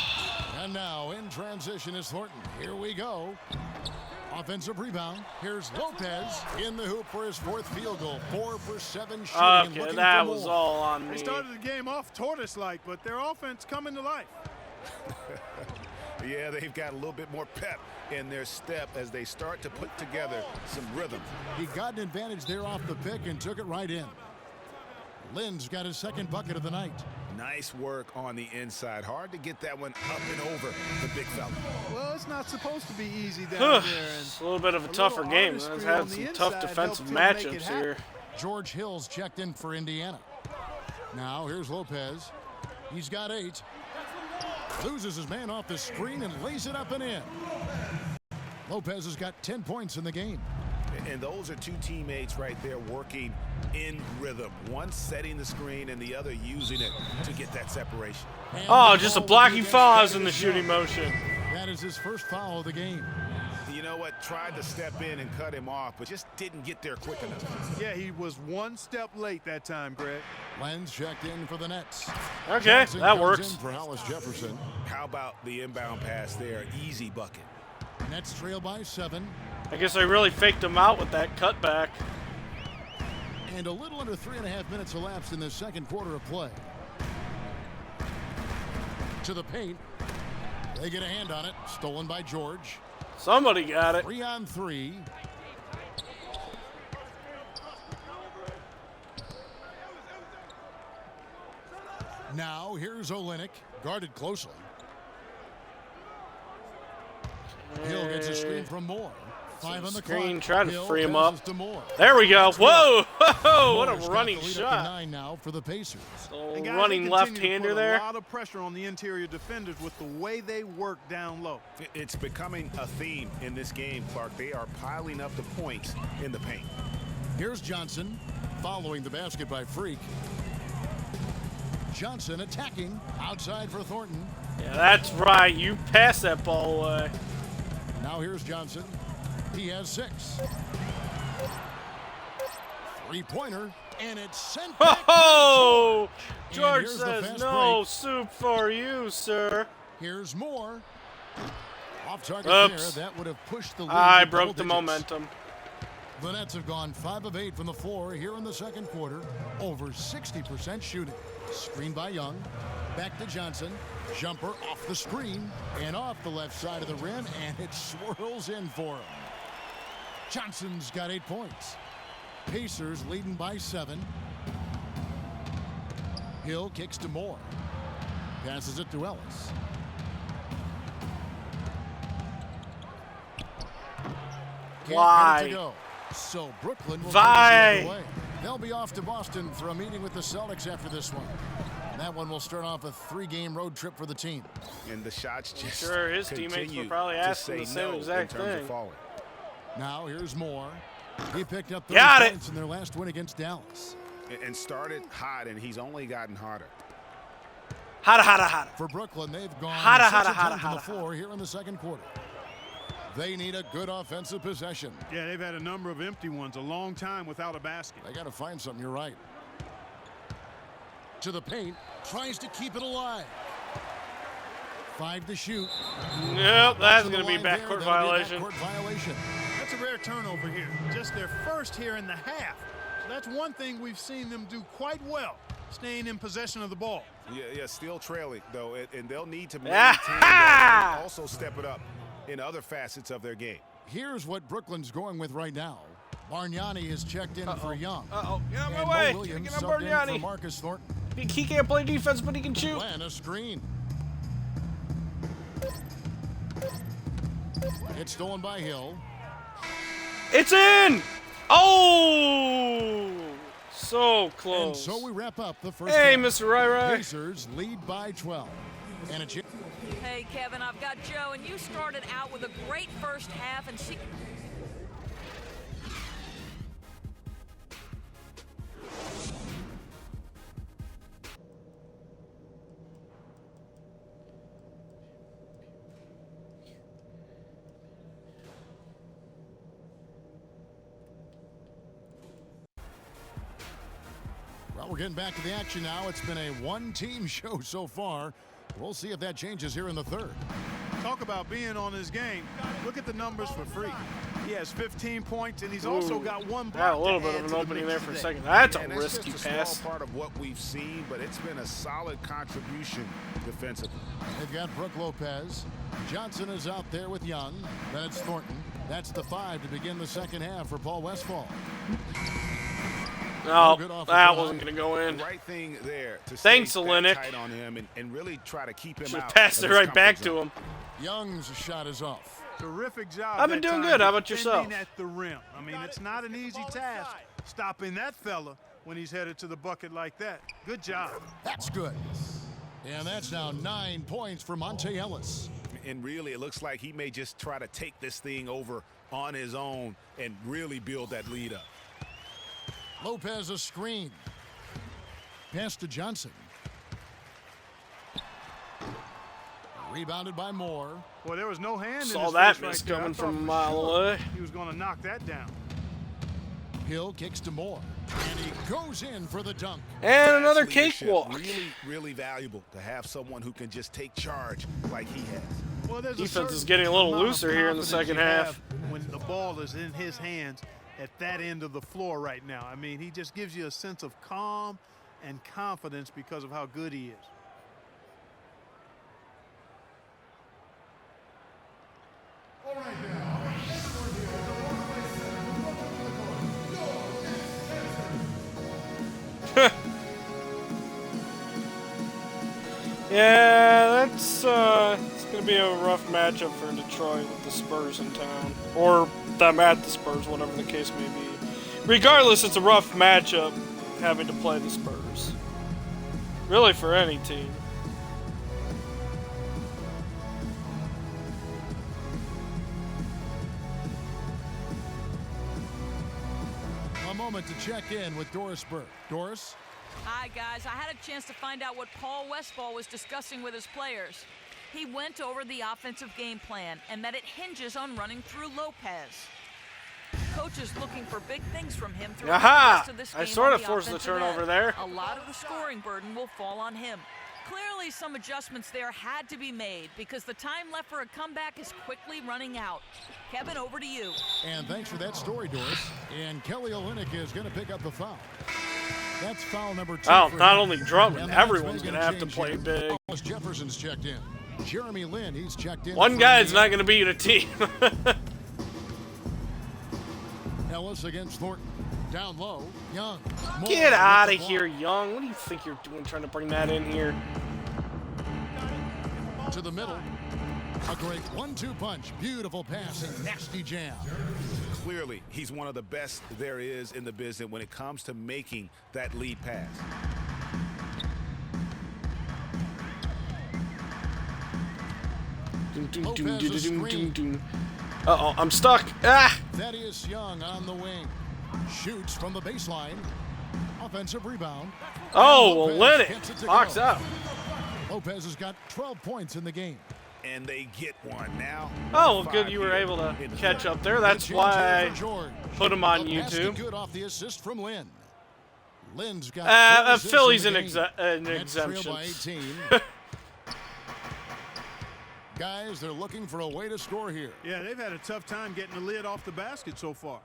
And now in transition is Thornton. Here we go. Offensive rebound. Here's Lopez in the hoop for his 4th field goal. 4 for 7 shooting. Okay, that was all on me. They started the game off tortoise-like, but their offense coming to life. Yeah, they've got a little bit more pep in their step as they start to put together some rhythm. He got an advantage there off the pick and took it right in. Lynn's got his 2nd bucket of the night. Nice work on the inside. Hard to get that one up and over the big fella. Well, it's not supposed to be easy down there. It's a little bit of a tougher game. It's had some tough defensive matchups here. George Hill's checked in for Indiana. Now here's Lopez. He's got 8. Loses his man off the screen and lays it up and in. Lopez has got 10 points in the game. And those are 2 teammates right there working in rhythm. One setting the screen and the other using it to get that separation. Oh, just a blocking foul in the shooting motion. That is his first foul of the game. You know what? Tried to step in and cut him off, but just didn't get there quick enough. Yeah, he was 1 step late that time, Greg. Lenz checked in for the Nets. Okay, Johnson that comes works. in for Hollis Jefferson. How about the inbound pass there? Easy bucket. Nets trail by 7. I guess I really faked him out with that cutback. And a little under 3.5 minutes elapsed in the 2nd quarter of play. To the paint. They get a hand on it. Stolen by George. Somebody got it. 3 on 3. Now here's Olynyk, guarded closely. Hill gets a screen from Moore. 5 on the Screen, clock. try to Hill free him passes up. to Moore. There we go. Whoa! Whoa! What Moore's a got running the lead up to shot. 9 now for the Pacers. So And guys, running they continue to left-hander put there. A lot of pressure on the interior defenders with the way they work down low. It's becoming a theme in this game, Clark. They are piling up the points in the paint. Here's Johnson following the basket by Freak. Johnson attacking outside for Thornton. Yeah, that's right. You pass that ball away. Now here's Johnson. He has 6. Three-pointer, and it's sent back. Oh! George here's the says fast no break. soup for you, sir. Here's Moore. Off target Oops. there. That would have pushed the lead. I to broke double the digits. momentum. The Nets have gone 5 of 8 from the floor here in the second quarter. Over 60% shooting. Screen by Young. Back to Johnson. Jumper off the screen and off the left side of the rim, and it swirls in for him. Johnson's got 8 points. Pacers leading by 7. Hill kicks to Moore. Passes it to Ellis. Why? Can't get it to go. So Brooklyn will Why? take it the other way. They'll be off to Boston for a meeting with the Celtics after this one. And that one will start off a 3-game road trip for the team. And the shots just Sure, his teammates were continue probably to asking say the same no exact in terms thing. of falling. Now here's Moore. He picked up 30 Got it. points in their last win against Dallas. And started hot, and he's only gotten hotter. Hotta. For Brooklyn, they've gone Hotta, 6 hotta, of 10 hotta, from the hotta, floor here in the second quarter. They need a good offensive possession. Yeah, they've had a number of empty ones, a long time without a basket. They got to find something. You're right. To the paint, tries to keep it alive. 5 to shoot. Yep, that's To the going to be line there, backcourt that'll be a violation. backcourt violation. That's a rare turnover here. Just their first here in the half. So that's one thing we've seen them do quite well, staying in possession of the ball. Yeah, still trailing, though, and they'll need to maintain that and also step it up in other facets of their game. Here's what Brooklyn's going with right now. Bargnani has checked in for Young. Get out of And my way. Mo Williams Get out subbed in for Bargnani. Marcus Thornton. He can't play defense, but he can shoot. And a screen. It's stolen by Hill. It's in! Oh! So close. And so we wrap up the first Hey, half. Mr. Rai. Pacers lead by 12. And a chip. Hey, Kevin, I've got Joe, and you started out with a great first half, and she... Well, we're getting back to the action now. It's been a one-team show so far. We'll see if that changes here in the third. Talk about being on his game. Look at the numbers for Freak. He has 15 points, and he's also got 1 block. Got a little to bit add of an to the opening mix there for a today. second. That's a And risky just a pass. small part of what we've seen, but it's been a solid contribution defensively. They've got Brooke Lopez. Johnson is out there with Young. Then it's Thornton. That's the 5 to begin the second half for Paul Westphal. No, good offensive that line. wasn't going to go in. The right thing there to Thanks, stay Olenek. tight on him and really try to keep him Should out. pass of it his right back comfort to zone. him. Young's shot is off. Terrific job. I've been that doing time good. How about defending yourself? At the rim. I mean, it's not an easy task stopping that fella when he's headed to the bucket like that. Good job. That's good. And that's now 9 points for Monte Ellis. And really, it looks like he may just try to take this thing over on his own and really build that lead up. Lopez a screen. Pass to Johnson. Rebounded by Moore. Boy, there was no hand in Saw his that face right miss there. I coming thought from a for mile sure away. He was going to knock that down. Hill kicks to Moore. And he goes in for the dunk. And another That's leadership. cakewalk. Really, really valuable to have someone who can just take charge like he has. Well, there's Defense a is getting a little certain amount looser of here in the confidence second you half. have when the ball is in his hands at that end of the floor right now. I mean, he just gives you a sense of calm and confidence because of how good he is. Yeah, it's gonna Should be a rough matchup for Detroit with the Spurs in town. Or them at the Spurs, whatever the case may be. Regardless, it's a rough matchup having to play the Spurs. Really, for any team. A moment to check in with Doris Burke. Doris? Hi, guys. I had a chance to find out what Paul Westphal was discussing with his players. He went over the offensive game plan and that it hinges on running through Lopez. Coach is looking for big things from him throughout the rest of this game. I sort of on the forced the offensive turnover end. there. A lot of the scoring burden will fall on him. Clearly, some adjustments there had to be made because the time left for a comeback is quickly running out. Kevin, over to you. And thanks for that story, Doris. And Kelly Olynyk is going to pick up the foul. That's foul number 2. Oh, for not him. only Drummond, And everyone's that's going to have to change play here. big. Thomas Jefferson's checked in. Jeremy Lin, he's checked in. One guy's not going to beat a team. Ellis against Thornton. Down low, Young. Get out of here, Young. What do you think you're doing trying to bring that in here? To the middle. A great 1-2 punch. Beautiful pass and nasty jam. Clearly, he's one of the best there is in the business when it comes to making that lead pass. Uh-oh, I'm stuck. Ah! Thaddeus Young on the wing. Shoots from the baseline. Offensive rebound. Oh, Olynyk box out. Lopez has got 12 points in the game. And they get one now. Oh, well, good you were able to catch up there. That's why I put him on YouTube. Good off the assist from Lin. Lin's got Philly's an exemption. exemption. Guys, they're looking for a way to score here. Yeah, they've had a tough time getting the lid off the basket so far.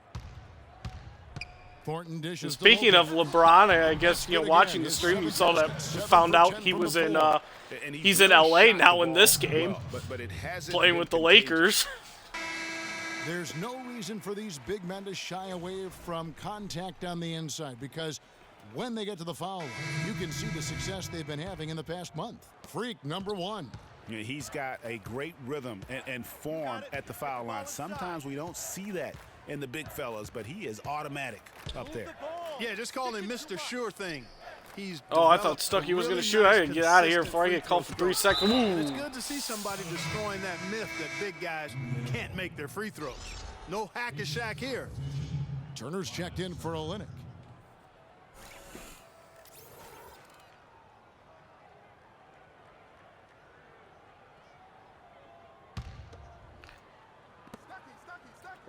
Thornton dishes. Speaking of LeBron, I guess watching the stream, you saw that, found out he was in he's in LA now in this game, playing with the Lakers. There's no reason for these big men to shy away from contact on the inside because when they get to the foul line, you can see the success they've been having in the past month. Freak number 1. Yeah, he's got a great rhythm and form at the foul line. Sometimes we don't see that in the big fellas, but he is automatic up there. Yeah, just call him Mr. Sure Thing. He's I thought Stuckey was going to shoot. I had to get out of here before I get called for 3 seconds. Ooh. It's good to see somebody destroying that myth that big guys can't make their free throws. No hack a shack here. Turner's checked in for Olynyk.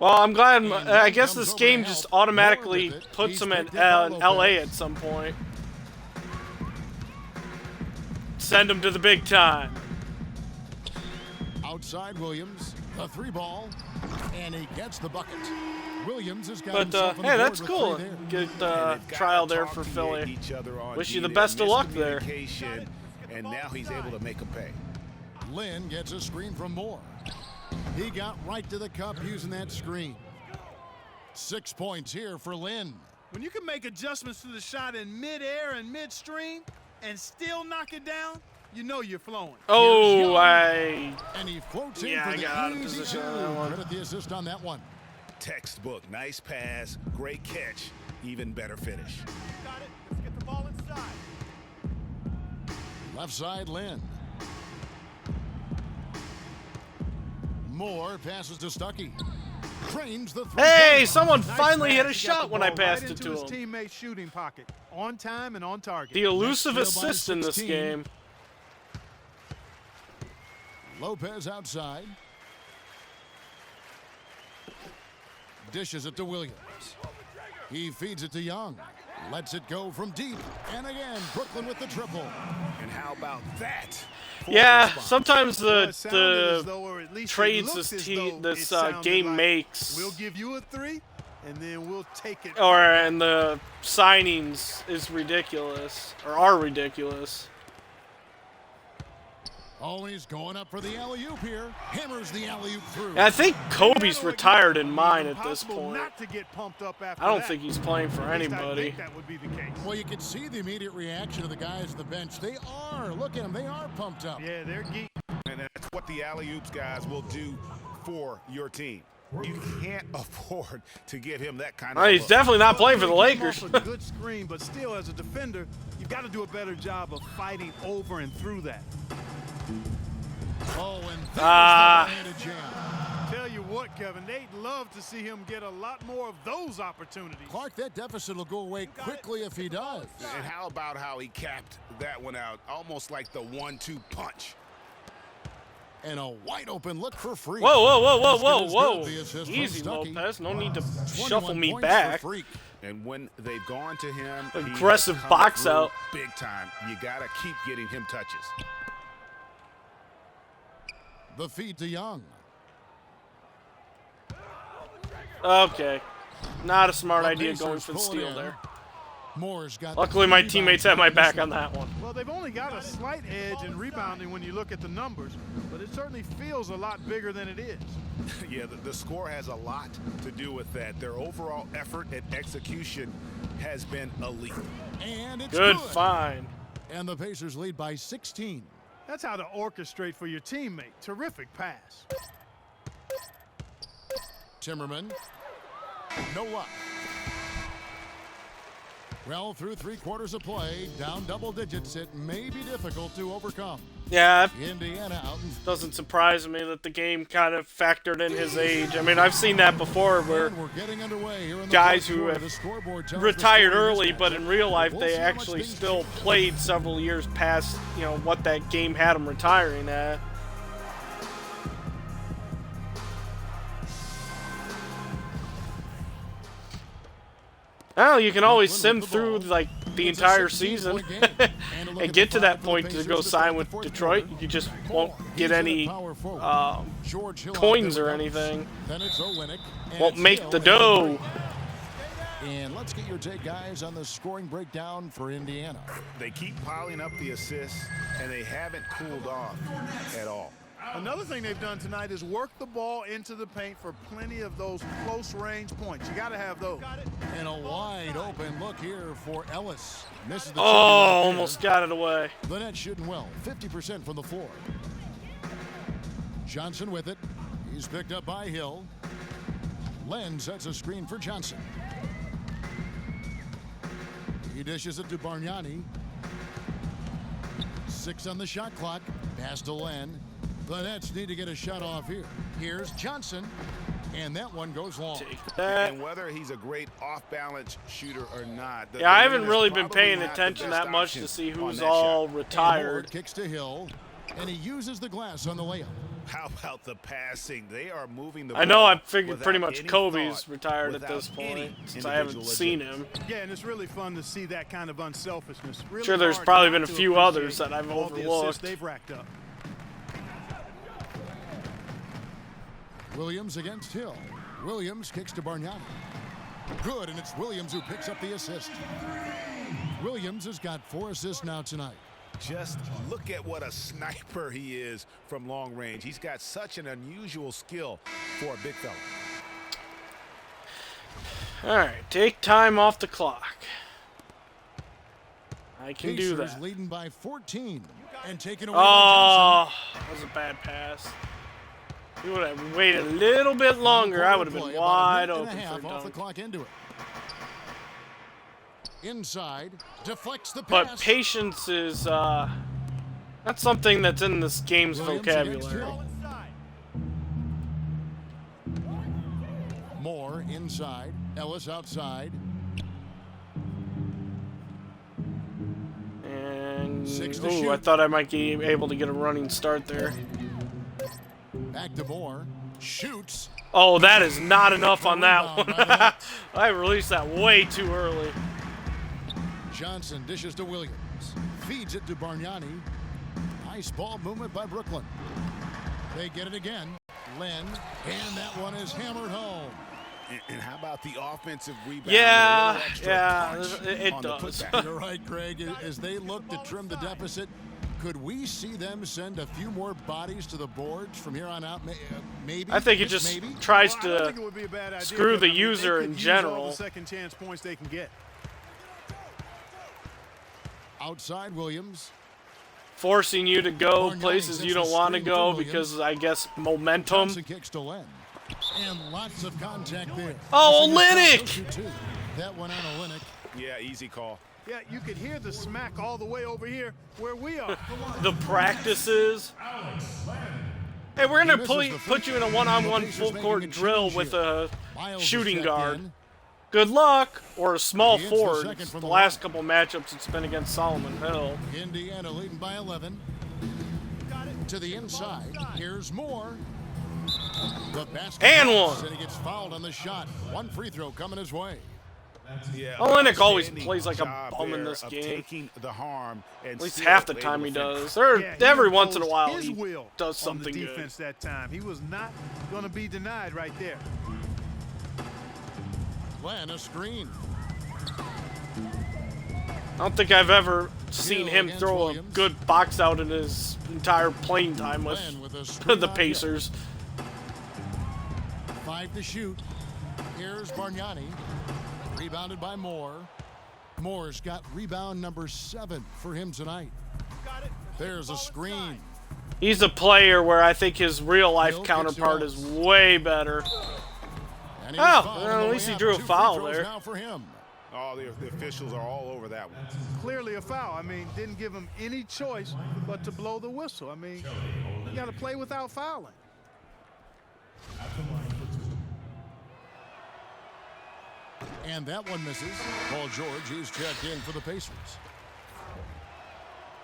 Well, I'm glad. I guess this game just automatically puts him in LA at some point. Send him to the big time. Outside Williams, a 3-ball, and he gets the bucket. Williams has got himself on the hey, board that's with cool. 3 there. Good trial there for Philly. Wish you the best of luck there. And now he's able to make a pay. Lin gets a screen from Moore. He got right to the cup using that screen. 6 points here for Lin. When you can make adjustments to the shot in midair and midstream and still knock it down, you know you're flowing. Oh, And he floats in for I got out of the position easy on that 2. one. Credit the assist on that one. Textbook, nice pass, great catch, even better finish. Got it. Let's get the ball inside. Left side, Lin. Moore passes to Stuckey. Cranes the three. Hey, someone finally hit a shot when I passed it to his him. teammate's shooting pocket, on time and on target. The elusive Next field by assist in this 16. game. Lopez outside. Dishes it to Williams. He feeds it to Young. Lets it go from deep. And again, Brooklyn with the triple. And how about that? Yeah, sometimes the least trades it looks this as though it this sounded game like, makes, we'll give you a 3, and then we'll take it. and the signings is ridiculous, or are ridiculous. Always going up for the alley-oop here. Hammers the alley-oop through. And I think Kobe's retired in mine at this point. Not to get pumped up after I don't that. think he's playing for At least I anybody. think that would be the case. Well, you can see the immediate reaction of the guys at the bench. They are. Look at them. They are pumped up. Yeah, they're geek. And that's what the alley-oops guys will do for your team. You can't afford to give him that kind of. He's definitely not playing for the Lakers. A good screen, but still, as a defender, you've got to do a better job of fighting over and through that. Oh, and there's the jam. Tell you what, Kevin, they'd love to see him get a lot more of those opportunities. Clark, that deficit will go away quickly if he does. And how about how he capped that one out, almost like the 1-2 punch. And a wide open look for Freak. Whoa, whoa, whoa, whoa, whoa, whoa. Easy, Lopez. No need to shuffle me back. And when they've gone to him, aggressive box out. Big time. You got to keep getting him touches. The feed to Young. Okay. Not a smart idea going for the steal there. Moore's got Luckily, my teammates had my back on that one. Well, they've only got a slight edge in rebounding when you look at the numbers, but it certainly feels a lot bigger than it is. Yeah, the score has a lot to do with that. Their overall effort and execution has been elite. And it's good find. And the Pacers lead by 16. That's how to orchestrate for your teammate. Terrific pass. Timmerman. No luck. Well, through 3 quarters of play, down double digits, it may be difficult to overcome. Yeah, Indiana out. Doesn't surprise me that the game kind of factored in his age. I mean, I've seen that before where guys who have retired early, but in real life they actually still played several years past, you know, what that game had them retiring at. Well, you can always sim through like the entire season and get to that point to go sign with Detroit. You just won't get any coins or anything. Won't make the dough. And let's get your take, guys, on the scoring breakdown for Indiana. They keep piling up the assists, and they haven't cooled off at all. Another thing they've done tonight is work the ball into the paint for plenty of those close-range points. You got to have those. And a wide open look here for Ellis. Misses the almost got it away. The net shooting well, 50% from the floor. Johnson with it. He's picked up by Hill. Len sets a screen for Johnson. He dishes it to Bargnani. 6 on the shot clock. Pass to Len. The Nets need to get a shot off here. Here's Johnson, and that one goes long. And whether he's a great off-balance shooter or not. Yeah, I haven't really been paying attention that much to see who's all retired. Kicks to Hill, and he uses the glass on the layup. How about the passing? They are moving the ball. I know I figured pretty much Kobe's retired at this point since I haven't seen him. Yeah, and it's really fun to see that kind of unselfishness. Really sure, there's probably been a few others that I've overlooked. They've racked up. Williams against Hill. Williams kicks to Bargnani. Good, and it's Williams who picks up the assist. Williams has got 4 assists now tonight. Just look at what a sniper he is from long range. He's got such an unusual skill for a big fella. All right, take time off the clock. I can do that. Leading by 14 and taking away. Oh, that was a bad pass. If you would have waited a little bit longer, I would have been wide open for a dunk. Off the clock into it. Inside, deflects the pass. But patience is not something that's in this game's vocabulary. Moore inside, Ellis outside. And ooh, I thought I might be able to get a running start there. Back to Moore, shoots. Oh, that is not enough on that one. I released that way too early. Johnson dishes to Williams. Feeds it to Bargnani. Nice ball movement by Brooklyn. They get it again. Len. And that one is hammered home. And how about the offensive rebound? Yeah, it does. You're right, Craig. As they look to trim the deficit, could we see them send a few more bodies to the boards from here on out? Maybe. I think it just tries to screw the user in general. All the second chance points they can get. Outside Williams. forcing you to go places you don't want to go because, I guess, momentum. Johnson kicks to Len. And lots of contact there. Oh, Olynyk! That one on Olynyk. Yeah, easy call. Yeah, you could hear the smack all the way over here where we are. The practices. Hey, we're going to put you in a one-on-one full-court drill with a shooting guard. Good luck, or a small forward. The last couple matchups it's been against Solomon Hill. Indiana leading by 11. To the inside. Here's Moore. The basket And one. And he gets fouled on the shot. One free throw coming his way. Yeah, Olynyk always plays like a bum in this game. At least half the time he does. Every once in a while he does something good. Defense that time. He was not going to be denied right there. Len, a screen. I don't think I've ever seen him throw a good box out in his entire playing time with the Pacers. 5 to shoot. Here's Bargnani. Rebounded by Moore. Moore's got rebound number 7 for him tonight. There's a screen. He's a player where I think his real-life counterpart is way better. Oh, well, at least he drew a foul there. Oh, the officials are all over that one. Clearly a foul. I mean, didn't give him any choice but to blow the whistle. I mean, you got to play without fouling. And that one misses. Paul George is checked in for the Pacers.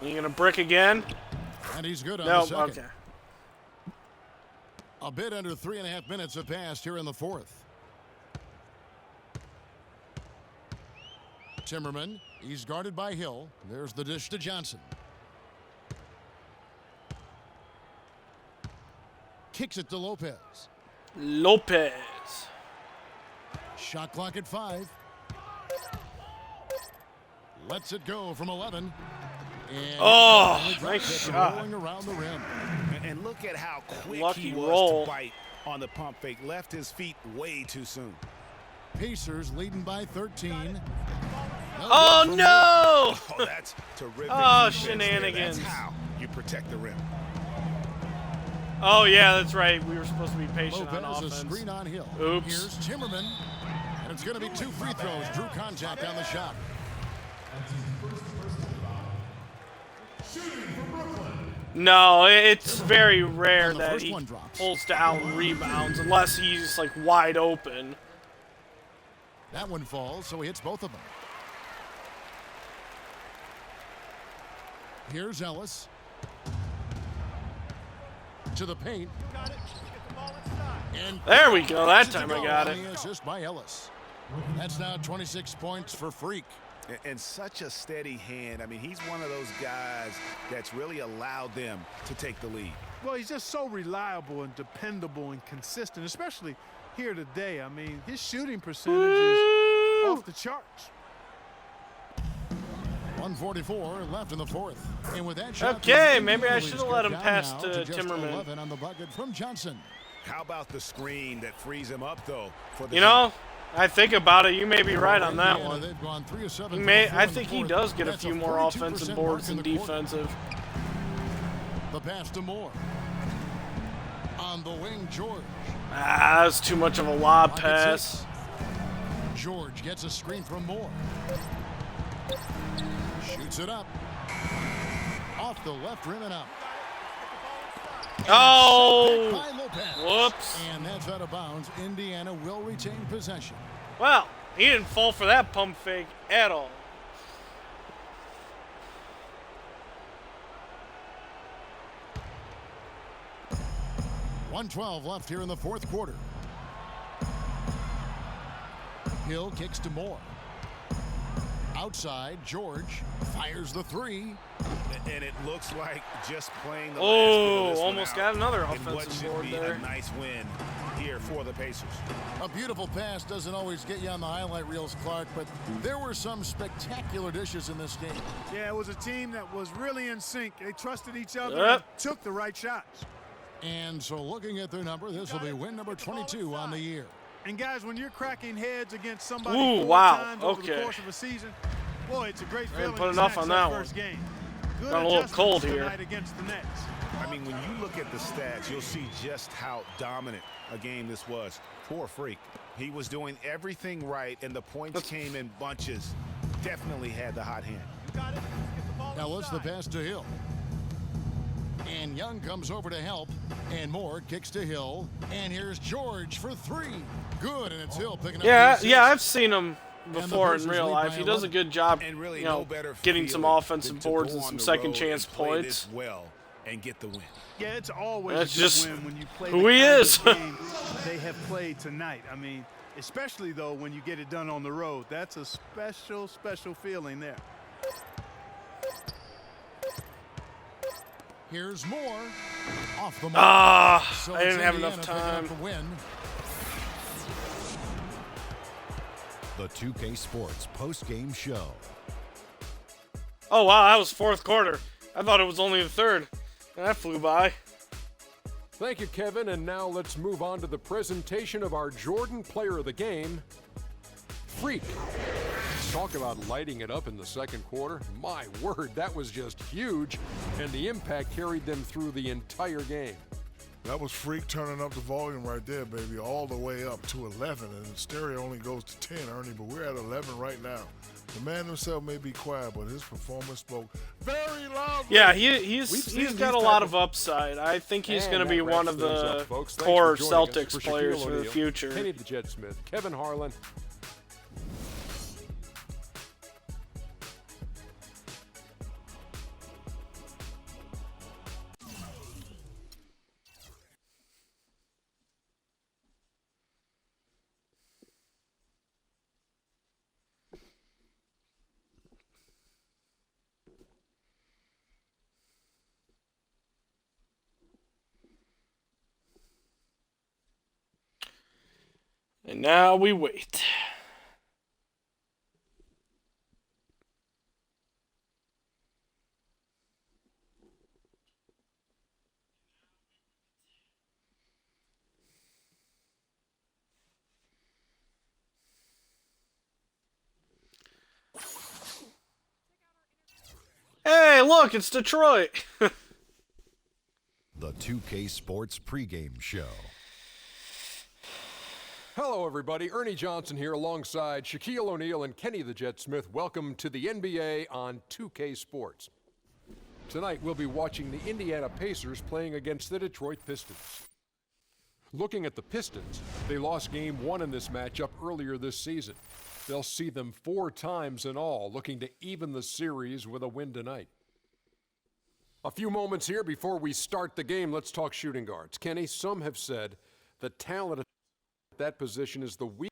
You gonna brick again? And he's good on the second. Okay. A bit under 3.5 minutes have passed here in the fourth. Timmerman, he's guarded by Hill. There's the dish to Johnson. Kicks it to Lopez. Lopez. Shot clock at 5. Lets it go from 11. And nice shot. Rolling around the rim. And look at how quick Lucky he was roll. to bite on the pump fake. Left his feet way too soon. Pacers leading by 13. Oh, no! Oh, that's terrific. Oh, defense shenanigans. there. That's how you protect the rim. Oh, yeah, that's right. We were supposed to be patient Lopez, on offense. a screen on Hill. Oops. Here's Timmerman. And it's going to be 2 free throws. Drew contact on the shot. No, it's very rare that he pulls down rebounds unless he's like wide open. That one falls, so he hits both of them. Here's Ellis. To the paint. And there we go. That time I got it. Assist by Ellis. That's now 26 points for Freak. And such a steady hand. I mean, he's one of those guys that's really allowed them to take the lead. Well, he's just so reliable and dependable and consistent, especially here today. I mean, his shooting percentage is off the charts. 1:44 left in the fourth. And with that shot, okay, maybe I should have let him pass to Timmerman. 11 on the bucket from Johnson. How about the screen that frees him up, though? For the I think about it. You may be right on that one. They've gone 3 of 7. I think he does get a few more offensive boards than defensive. The pass to Moore. On the wing, George. That's too much of a lob pass. George gets a screen from Moore. Shoots it up. Off the left rim and up. Oh! Whoops. And that's out of bounds. Indiana will retain possession. Well, he didn't fall for that pump fake at all. .112 left here in the fourth quarter. Hill kicks to Moore. Outside, George fires the 3. And it looks like just playing the almost got another offensive board there. A nice win here for the Pacers. A beautiful pass doesn't always get you on the highlight reels, Clark, but there were some spectacular dishes in this game. Yeah, it was a team that was really in sync. They trusted each other and took the right shots. And so looking at their number, this will be win number 22 on the year. And guys, when you're cracking heads against somebody 4 times over the course of a season, boy, it's a great feeling. Put enough on that first game. Good Got a little cold here. Against the Nets. I mean, when you look at the stats, you'll see just how dominant a game this was. Poor Freak. He was doing everything right, and the points came in bunches. Definitely had the hot hand. You got it. Get the ball Now let's the inside. pass to Hill. And Young comes over to help. And Moore kicks to Hill. And here's George for three. Good, and it's Hill picking up the assist. Yeah, I've seen him before in real life. He does a good job, And really you know, no better getting some feeling offensive than to boards go and on some the second road chance and play points. this well and get the win. Yeah, it's always That's a good just win when you play who the he kind is. of game they have played tonight. I mean, especially though when you get it done on the road. That's a special, special feeling there. Here's Moore. Off the mark. Ah, So I didn't it's have Indiana enough picking up time. the win. The 2K Sports post-game show. Oh wow, that was fourth quarter. I thought it was only the third. That flew by. Thank you, Kevin. And now let's move on to the presentation of our Jordan Player of the Game, Freak. Talk about lighting it up in the second quarter. My word, that was just huge. And the impact carried them through the entire game. That was Freak turning up the volume right there, baby, all the way up to 11. And the stereo only goes to 10, Ernie, but we're at 11 right now. The man himself may be quiet, but his performance spoke very loudly. Yeah, he's got a lot of upside. I think he's going to be one of the core Celtics players for the future. Kenny the Jet Smith, Kevin Harlan. And now we wait. Hey, look, it's Detroit. The 2K Sports pregame show. Hello, everybody. Ernie Johnson here alongside Shaquille O'Neal and Kenny the Jet Smith. Welcome to the NBA on 2K Sports. Tonight, we'll be watching the Indiana Pacers playing against the Detroit Pistons. Looking at the Pistons, they lost Game 1 in this matchup earlier this season. They'll see them 4 times in all, looking to even the series with a win tonight. A few moments here before we start the game, let's talk shooting guards. Kenny, some have said the talent at that position is the weakest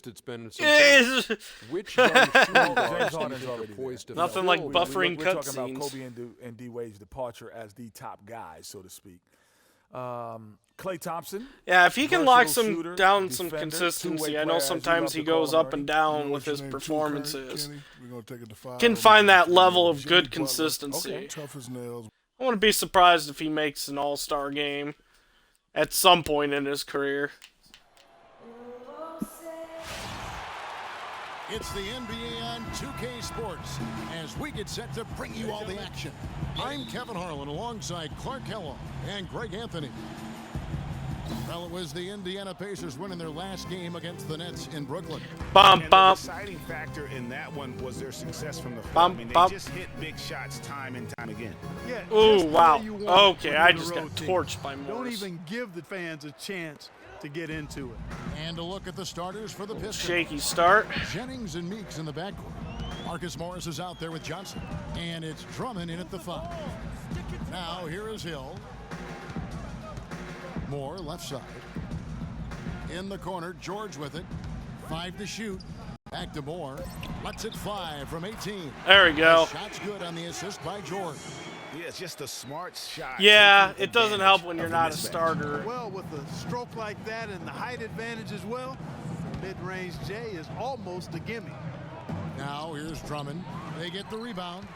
it's been in some time. Which young shooting guards do you think are poised to Nothing fill? like buffering We're talking about cutscenes. Kobe and D-Wade's departure as the top guys, so to speak. Klay Thompson. Yeah, if he can lock versatile some shooter, down some defender, consistency. two-way I know player, as you sometimes love he to call goes him, up Ernie. and down You know with what his your name, too, performances. Kenny? We're gonna take it to 5. Can find that level of Jimmy good Butler. consistency. Okay. Tough as nails. I wouldn't be surprised if he makes an all-star game at some point in his career. It's the NBA on 2K Sports as we get set to bring you all the action. I'm Kevin Harlan alongside Clark Kellogg and Greg Anthony. Well, it was the Indiana Pacers winning their last game against the Nets in Brooklyn. Bump, And the bump. deciding factor in that one was their success from the floor. Bump, I mean, they bump. just hit big shots time and time again. Yeah, Ooh, just the wow. way you want it Okay, when I you're just the got road team. torched by Don't Morris. even give the fans a chance to get into it. And a look at the starters for the Pistons. Shaky start. Jennings and Meeks in the backcourt. Marcus Morris is out there with Johnson. And it's Drummond in at the 5. Now here is Hill. Moore left side. In the corner, George with it. 5 to shoot. Back to Moore. Lets it fly from 18. There we go. The shot's good on the assist by George. Yeah, it's just a smart shot. Yeah, taking it doesn't advantage help when of you're the not a mismatch. starter. Well, with a stroke like that and the height advantage as well, the mid-range J is almost a gimme. Now here's Drummond. They get the rebound.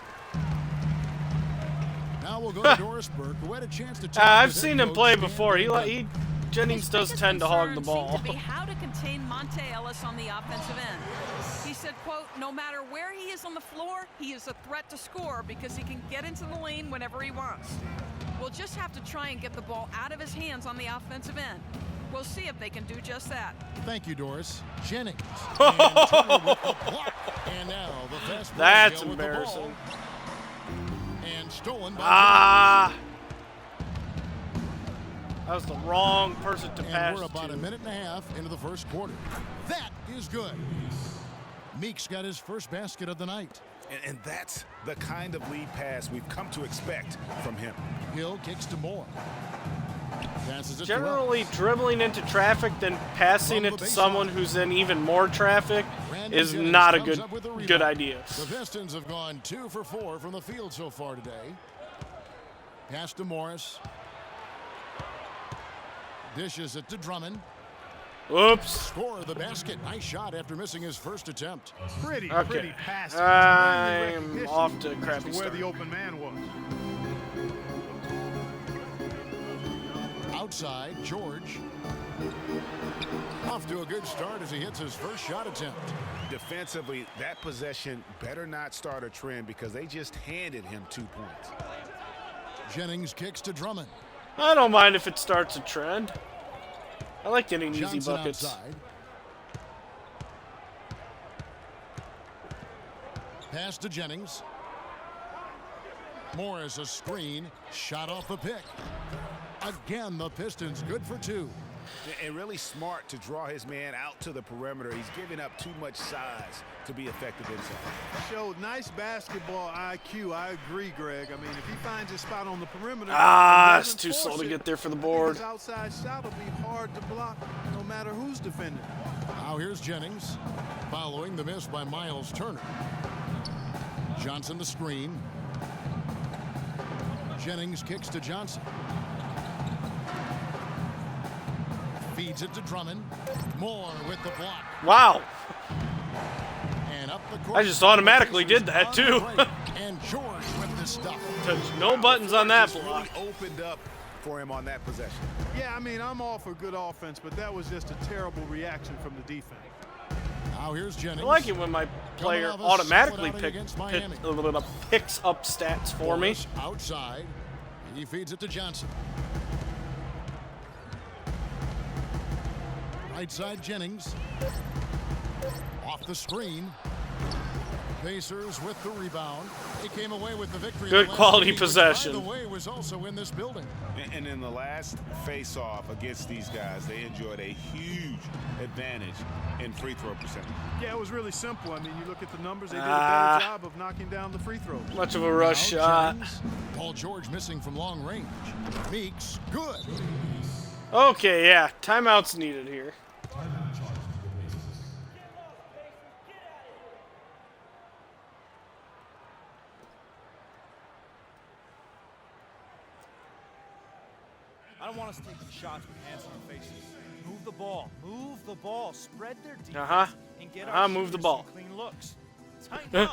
Now we'll go to Doris Burke, who had a chance to talk I've with seen head him play coach before. Stan Van He Jennings does tend to hog the ball. Seemed to be how to contain Monte Ellis on the offensive end. He said, quote, no matter where he is on the floor, he is a threat to score because he can get into the lane whenever he wants. We'll just have to try and get the ball out of his hands on the offensive end. We'll see if they can do just that. Thank you, Doris. Jennings. And Turner with the block. And now the fast break That's with the ball. embarrassing. And stolen by that was the wrong person to pass we're about to. a minute and a half into the first quarter. That is good. Meeks got his first basket of the night. And that's the kind of lead pass we've come to expect from him. Hill kicks to Moore. Passes it Generally, dribbling into traffic, then passing it to someone who's in even more traffic is not a good idea. The Pistons have gone 2 for 4 from the field so far today. Pass to Morris. Dishes it to Drummond. Oops. Score the basket. Nice shot after missing his first attempt. Pretty pass. I'm off to a crappy where start. the open man was. Outside, George. Off to a good start as he hits his first shot attempt. Defensively, that possession better not start a trend because they just handed him 2 points. Jennings kicks to Drummond. I don't mind if it starts a trend. I like getting easy Johnson buckets. Outside. Pass to Jennings. Morris a screen. Shot off the pick. Again, the Pistons good for 2. And really smart to draw his man out to the perimeter. He's giving up too much size to be effective inside. Showed nice basketball IQ. I agree, Greg. I mean, if he finds his spot on the perimeter. It's too slow to get there for the board. His outside shot will be hard to block no matter who's defending. Now here's Jennings. Following the miss by Miles Turner. Johnson the screen. Jennings kicks to Johnson. Feeds it to Drummond. Moore with the block. Wow. And up the court. I just automatically did that too. And George with the stuff. Touched no buttons on that block. Really opened up for him on that possession. Yeah, I mean, I'm all for good offense, but that was just a terrible reaction from the defense. Now here's Jennings. I like it when my player automatically picks up stats for me. Outside. He feeds it to Johnson. Right side Jennings. Off the screen. Pacers with the rebound. They came away with the victory. Good quality possession. By the way, was also in this building. And in the last face-off against these guys, they enjoyed a huge advantage in free throw percentage. Yeah, it was really simple. I mean, you look at the numbers, they did a better job of knocking down the free throws. Much of a rush shot. Jennings. Paul George missing from long range. Meeks, good. Okay, yeah. Timeout's needed here. I don't want us taking shots with hands on our faces. Move the ball. Move the ball. Spread their defense and get our move the shooters ball. some clean looks. Tighten up.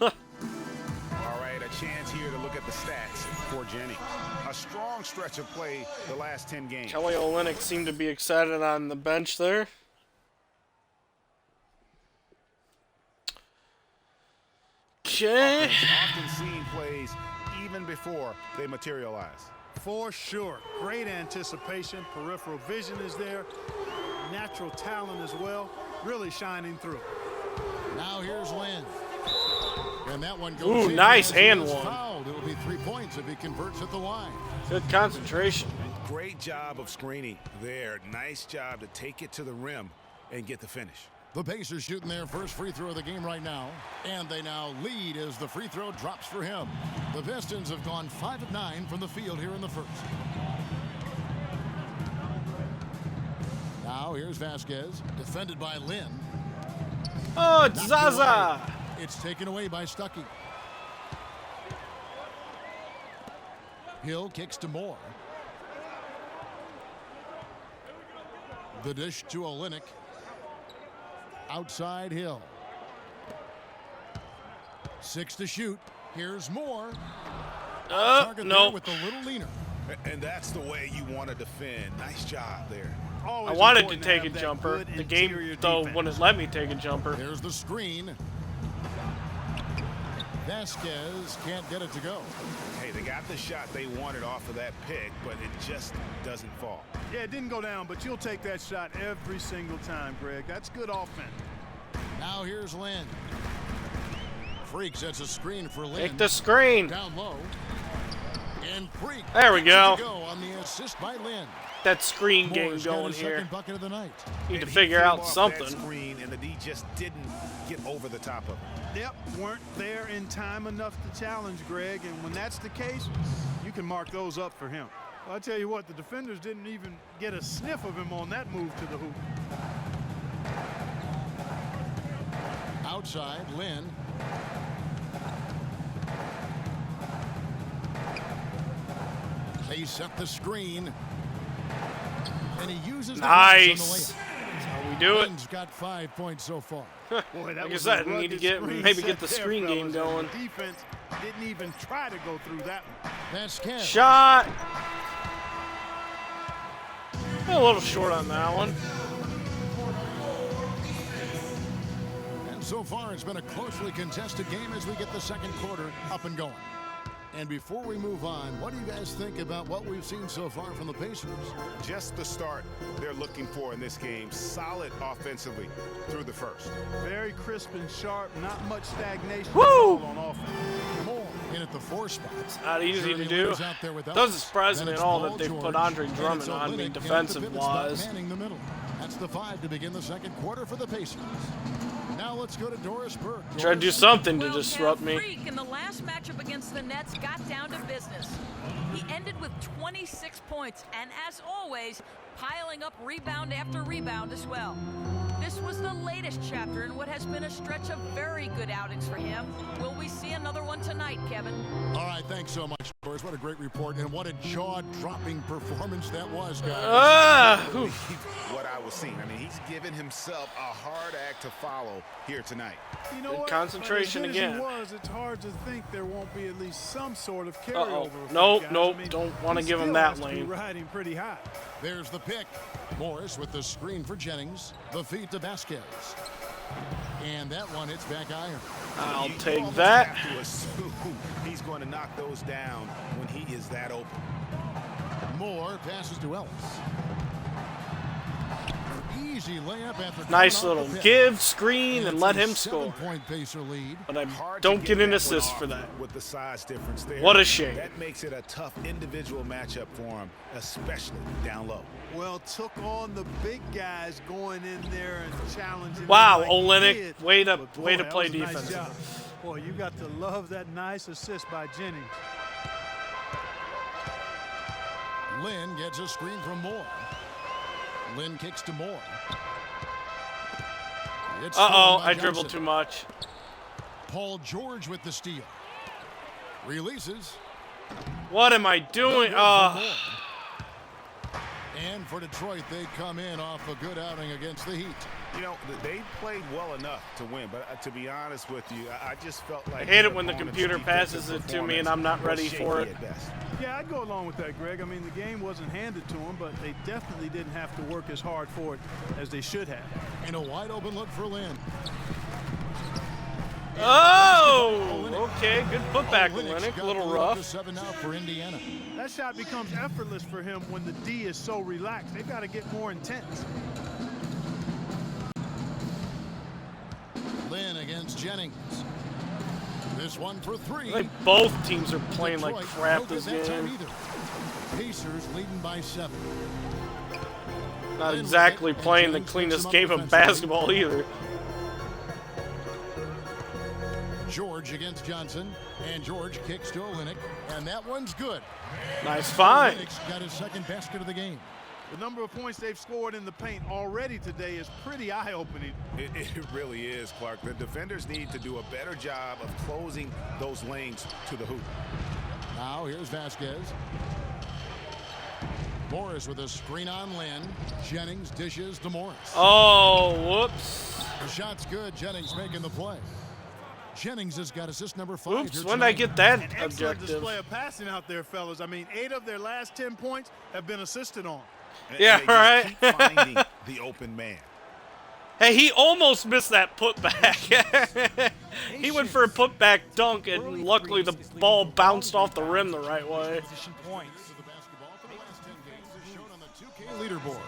All right, a chance here to look at the stats for Jennings. A strong stretch of play the last 10 games. Kelly Olynyk seemed to be excited on the bench there. Okay. Often seen plays even before they materialize. For sure. Great anticipation. Peripheral vision is there. Natural talent as well. Really shining through. Now here's Lynn. And that one goes Ooh, nice hand one. Fouled. It'll be 3 points if he converts at the line. Good concentration. Great job of screening there. Nice job to take it to the rim and get the finish. The Pacers shooting their first free throw of the game right now. And they now lead as the free throw drops for him. The Pistons have gone 5 of 9 from the field here in the first. Now here's Vasquez, defended by Lynn. Oh, it's Zaza. It's taken away by Stuckey. Hill kicks to Moore. The dish to Olynyk. Outside Hill. 6 to shoot. Here's Moore. Target no. with the little leaner. And that's the way you want to defend. Nice job there. I wanted to take a jumper. The game, though, wouldn't let me take a jumper. There's the screen. Vasquez can't get it to go. Hey, they got the shot they wanted off of that pick, but it just doesn't fall. Yeah, it didn't go down, but you'll take that shot every single time, Greg. That's good offense. Now here's Lynn. Freak sets a screen for Lynn. Take the screen. Down low. And Freak. There we go. On the assist by Lynn. That screen Moore's game going got his here. second bucket of the night. Need to figure out something. That screen, and the D just didn't get over the top of it. Yep, weren't there in time enough to challenge Greg, and when that's the case, you can mark those up for him. Well, I tell you what, the defenders didn't even get a sniff of him on that move to the hoop. Outside, Lynn. They set the screen. And he uses the nice. That's how we do it. Lynn's got 5 points so far. Boy, like I said, we need to maybe get the screen game going. The defense didn't even try to go through that one. Vasquez. Shot. A little short on that one. And so far, it's been a closely contested game as we get the second quarter up and going. And before we move on, what do you guys think about what we've seen so far from the Pacers? Just the start they're looking for in this game. Solid offensively through the first. Very crisp and sharp, not much stagnation Woo! on offense. More in at the 4 spot. It's not easy to do. Doesn't surprise me at all that they've put Andre Drummond on me defensive-wise. That's the 5 to begin the second quarter for the Pacers. Now let's go to Doris Burke. Try to do something to disrupt me. Freak in the last matchup against the Nets got down to business. He ended with 26 points and, as always, piling up rebound after rebound as well. This was the latest chapter in what has been a stretch of very good outings for him. Will we see another one tonight, Kevin? All right, thanks so much, Doris. What a great report, and what a jaw-dropping performance that was, guys. What I was seeing. I mean, he's given himself a hard act to follow here tonight. You know what? Concentration again. It's hard to think there won't be at least some sort of carryover. Nope, don't want to give him that lane. Riding pretty high. There's the pick. Morris with the screen for Jennings. The feed to Vasquez. And that one hits back iron. I'll take that. Have to assume he's going to knock those down when he is that open. Moore passes to Ellis. Easy layup after nice little give, screen, and let him score. 7-point Pacer lead. But I don't get an assist for that. With the size difference there. What a shame. That makes it a tough individual matchup for him, especially down low. Well, took on the big guys going in there and challenging. Wow, like Olynyk, way to play that was a nice defense. job. Boy, you got to love that nice assist by Jennings. Lynn gets a screen from Moore. Lynn kicks to Moore. Uh-oh, I dribbled too much. Paul George with the steal. Releases. What am I doing? And for Detroit, they come in off a good outing against the Heat. You know, they played well enough to win, but to be honest with you, I just felt like... I hate it when the computer passes it to me and I'm not ready for it. Yeah, I'd go along with that, Greg. I mean, the game wasn't handed to them, but they definitely didn't have to work as hard for it as they should have. And a wide open look for Lynn. Oh, okay, good putback, Olynyk. A little rough. 7 now for Indiana. That shot becomes effortless for him when the D is so relaxed. They've got to get more intense. Lynn against Jennings. This one for 3. Like both teams are playing like crap this game. Pacers leading by 7. Not exactly playing the cleanest game of basketball either. George against Johnson, and George kicks to Olynyk, and that one's good. Nice find. Olynyk's got his second basket of the game. The number of points they've scored in the paint already today is pretty eye-opening. It really is, Clark. The defenders need to do a better job of closing those lanes to the hoop. Now here's Vasquez. Morris with a screen on Lynn. Jennings dishes to Morris. Oh, whoops. The shot's good. Jennings making the play. Jennings has got assist number 5. Oops, when did I get that An excellent objective? display of passing out there, fellas. I mean, 8 of their last 10 points have been assisted on. Yeah, and they right. just keep finding the open man. Hey, he almost missed that putback. He went for a putback dunk, and luckily the ball bounced off the rim the right way. Position points. The basketball for the last 10 games is shown on the 2K leaderboard.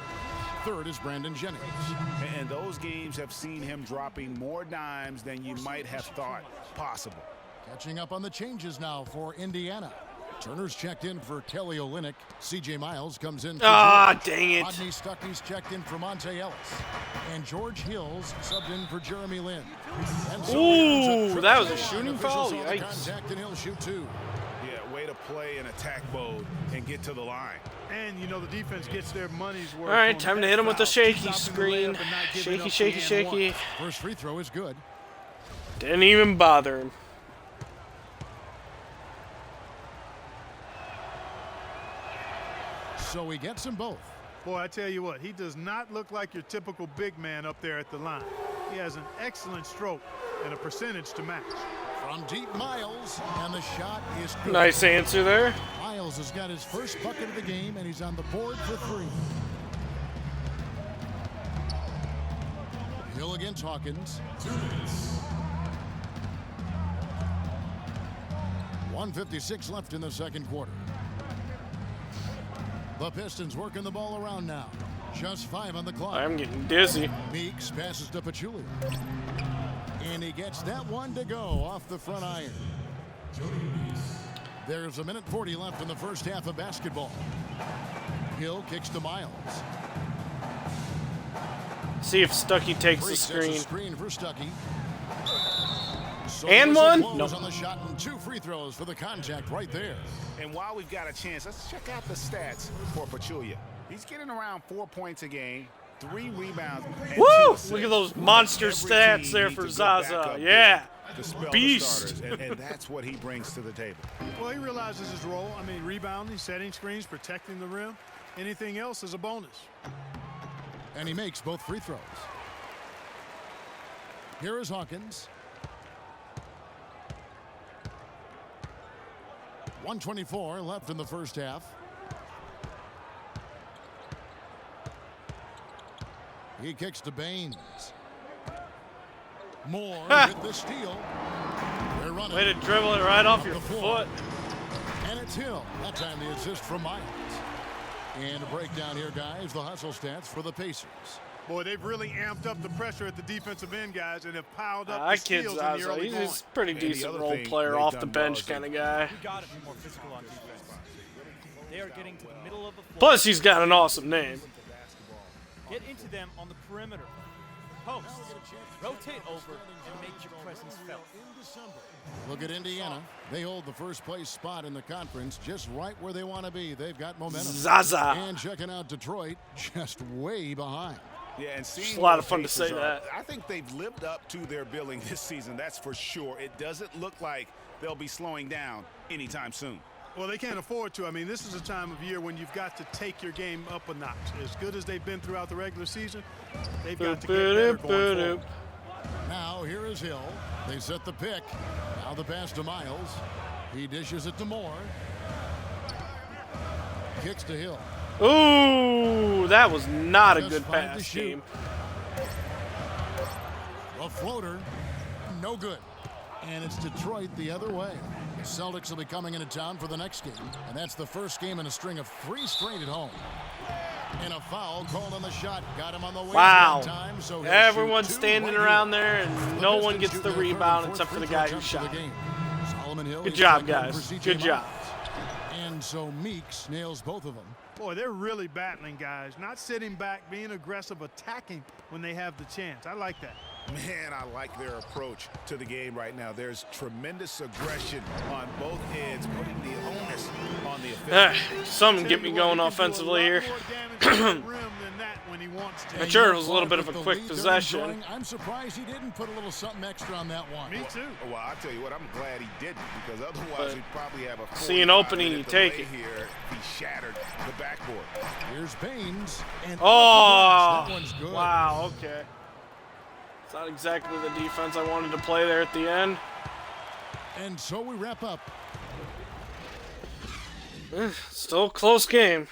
Third is Brandon Jennings. And those games have seen him dropping more dimes than you might have thought possible. Catching up on the changes now for Indiana. Turner's checked in for Kelly Olynyk. C.J. Miles comes in for Ah, George. dang it. Rodney Stuckey's checked in for Monte Ellis. And George Hills subbed in for Jeremy Lin. And so Ooh, that was a Officials shooting saw foul? the Yikes. contact, and he'll shoot 2. Yeah, way to play in attack mode and get to the line. And, you know, the defense gets their money's worth. All right, on time to that hit him with the foul. shaky Stopping the screen. layup and not giving up Shaky, the shaky, and one. shaky. First free throw is good. Didn't even bother him. So he gets them both. Boy, I tell you what, he does not look like your typical big man up there at the line. He has an excellent stroke and a percentage to match. From deep, Miles, and the shot is good. Nice answer there. Miles has got his first bucket of the game, and he's on the board for 3. Hill against Hawkins. 1:56 left in the second quarter. The Pistons working the ball around now. Just 5 on the clock. I'm getting dizzy. Meeks passes to Pachulia. And he gets that one to go off the front iron. There's 1:40 left in the first half of basketball. Hill kicks to Miles. See if Stuckey takes the Freak sets a screen. screen for Stuckey. So And the whistle one? blows No. on the shot and 2 free throws for the contact right there. And while we've got a chance, let's check out the stats for Pachulia. He's getting around 4 points a game, 3 rebounds, and Woo! 2 Look assists. at those monster Every stats team there needs for a good Zaza. backup Yeah. big to spell the Beast. starters, and that's what he brings to the table. Well, he realizes his role. I mean, rebounding, setting screens, protecting the rim. Anything else is a bonus. And he makes both free throws. Here is Hawkins. 1:24 left in the first half. He kicks to Baines. Moore with the steal. They're running. Way to dribble it right off your the floor. foot. And it's Hill. That time the assist from Miles. And a breakdown here, guys. The hustle stats for the Pacers. Boy, they've really amped up the pressure at the defensive end, guys, and have piled up I the kid steals in the Zaza. early He's going. a pretty And the decent other role thing player, they've off the done bench well kind is of guy. We gotta be more physical on defense. They are getting to the middle of the floor. Plus, he's got an awesome name. Get into them on the perimeter. Post. Rotate over and make your presence felt. Look at Indiana. They hold the first place spot in the conference just right where they want to be. They've got momentum. Zaza. And checking out Detroit, just way behind. Yeah, and seeing It's a lot where of fun to the say Pacers are, that. I think they've lived up to their billing this season, that's for sure. It doesn't look like they'll be slowing down anytime soon. Well, they can't afford to. I mean, this is a time of year when you've got to take your game up a notch. As good as they've been throughout the regular season, they've got to get better going forward. Now here is Hill. They set the pick. Now the pass to Miles. He dishes it to Moore. Kicks to Hill. Ooh, that was not a Just good 5 to pass shoot. game. A floater, no good. And it's Detroit the other way. The Celtics will be coming into town for the next game, and that's the first game in a string of 3 straight at home. And a foul called on the shot. Got him on the way. Wow. Time, so he'll Everyone's shoot 2 standing right around here. there, and The no Pistons one gets shooting the their third and rebound fourth except for free the throw guy who attempts of shot. the game. Solomon Hill, Good he's job, checking in guys. for CJ Good job. Miles. And so Meeks nails both of them. Boy, they're really battling, guys. Not sitting back, being aggressive, attacking when they have the chance. I like that. Man, I like their approach to the game right now. There's tremendous aggression on both ends, putting the onus on the offense. Something get me going offensively here. I'm sure it was a little bit of a quick possession. I'm surprised he didn't put a little something extra on that one. Me too. Well, I'll tell you what, I'm glad he didn't, because otherwise he'd probably have a see an opening, you 45-minute take delay it. Here, he shattered the backboard. Here's Baines. And Oh, that one's good. wow, okay. It's not exactly the defense I wanted to play there at the end. And so we wrap up. Still a close game.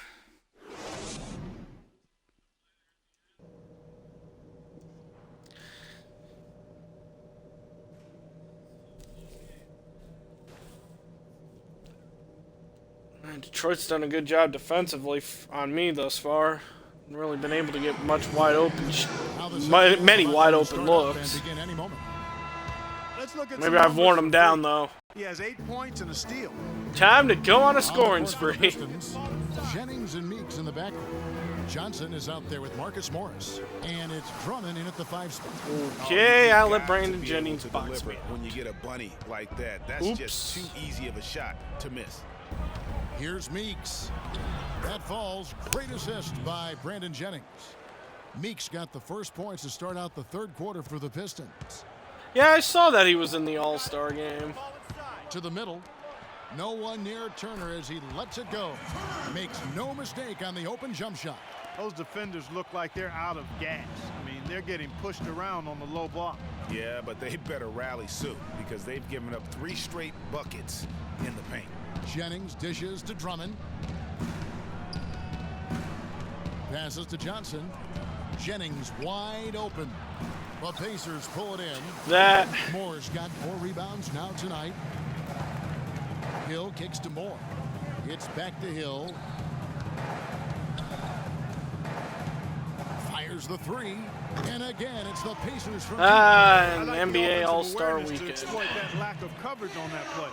Detroit's done a good job defensively on me thus far. Haven't really been able to get much wide open, many wide open looks. Maybe I've worn them down though. He has 8 points and a steal. Time to go on a scoring spree. Jennings and Meeks in the backcourt. Johnson is out there with Marcus Morris, and it's Drummond in at the 5 spot. Okay, I'll let Brandon Jennings box me. When you get a bunny like that, that's just too easy of a shot to miss. Here's Meeks. That falls. Great assist by Brandon Jennings. Meeks got the first points to start out the third quarter for the Pistons. Yeah, I saw that he was in the All-Star game. To the middle. No one near Turner as he lets it go. Makes no mistake on the open jump shot. Those defenders look like they're out of gas. I mean, they're getting pushed around on the low block. Yeah, but they better rally soon because they've given up 3 straight buckets in the paint. Jennings dishes to Drummond. Passes to Johnson. Jennings wide open. The Pacers pull it in. Moore's got 4 rebounds now tonight. Hill kicks to Moore. It's back to Hill. Fires the 3. And again, it's the Pacers from an NBA All-Star weekend. Exploit that lack of coverage on that play.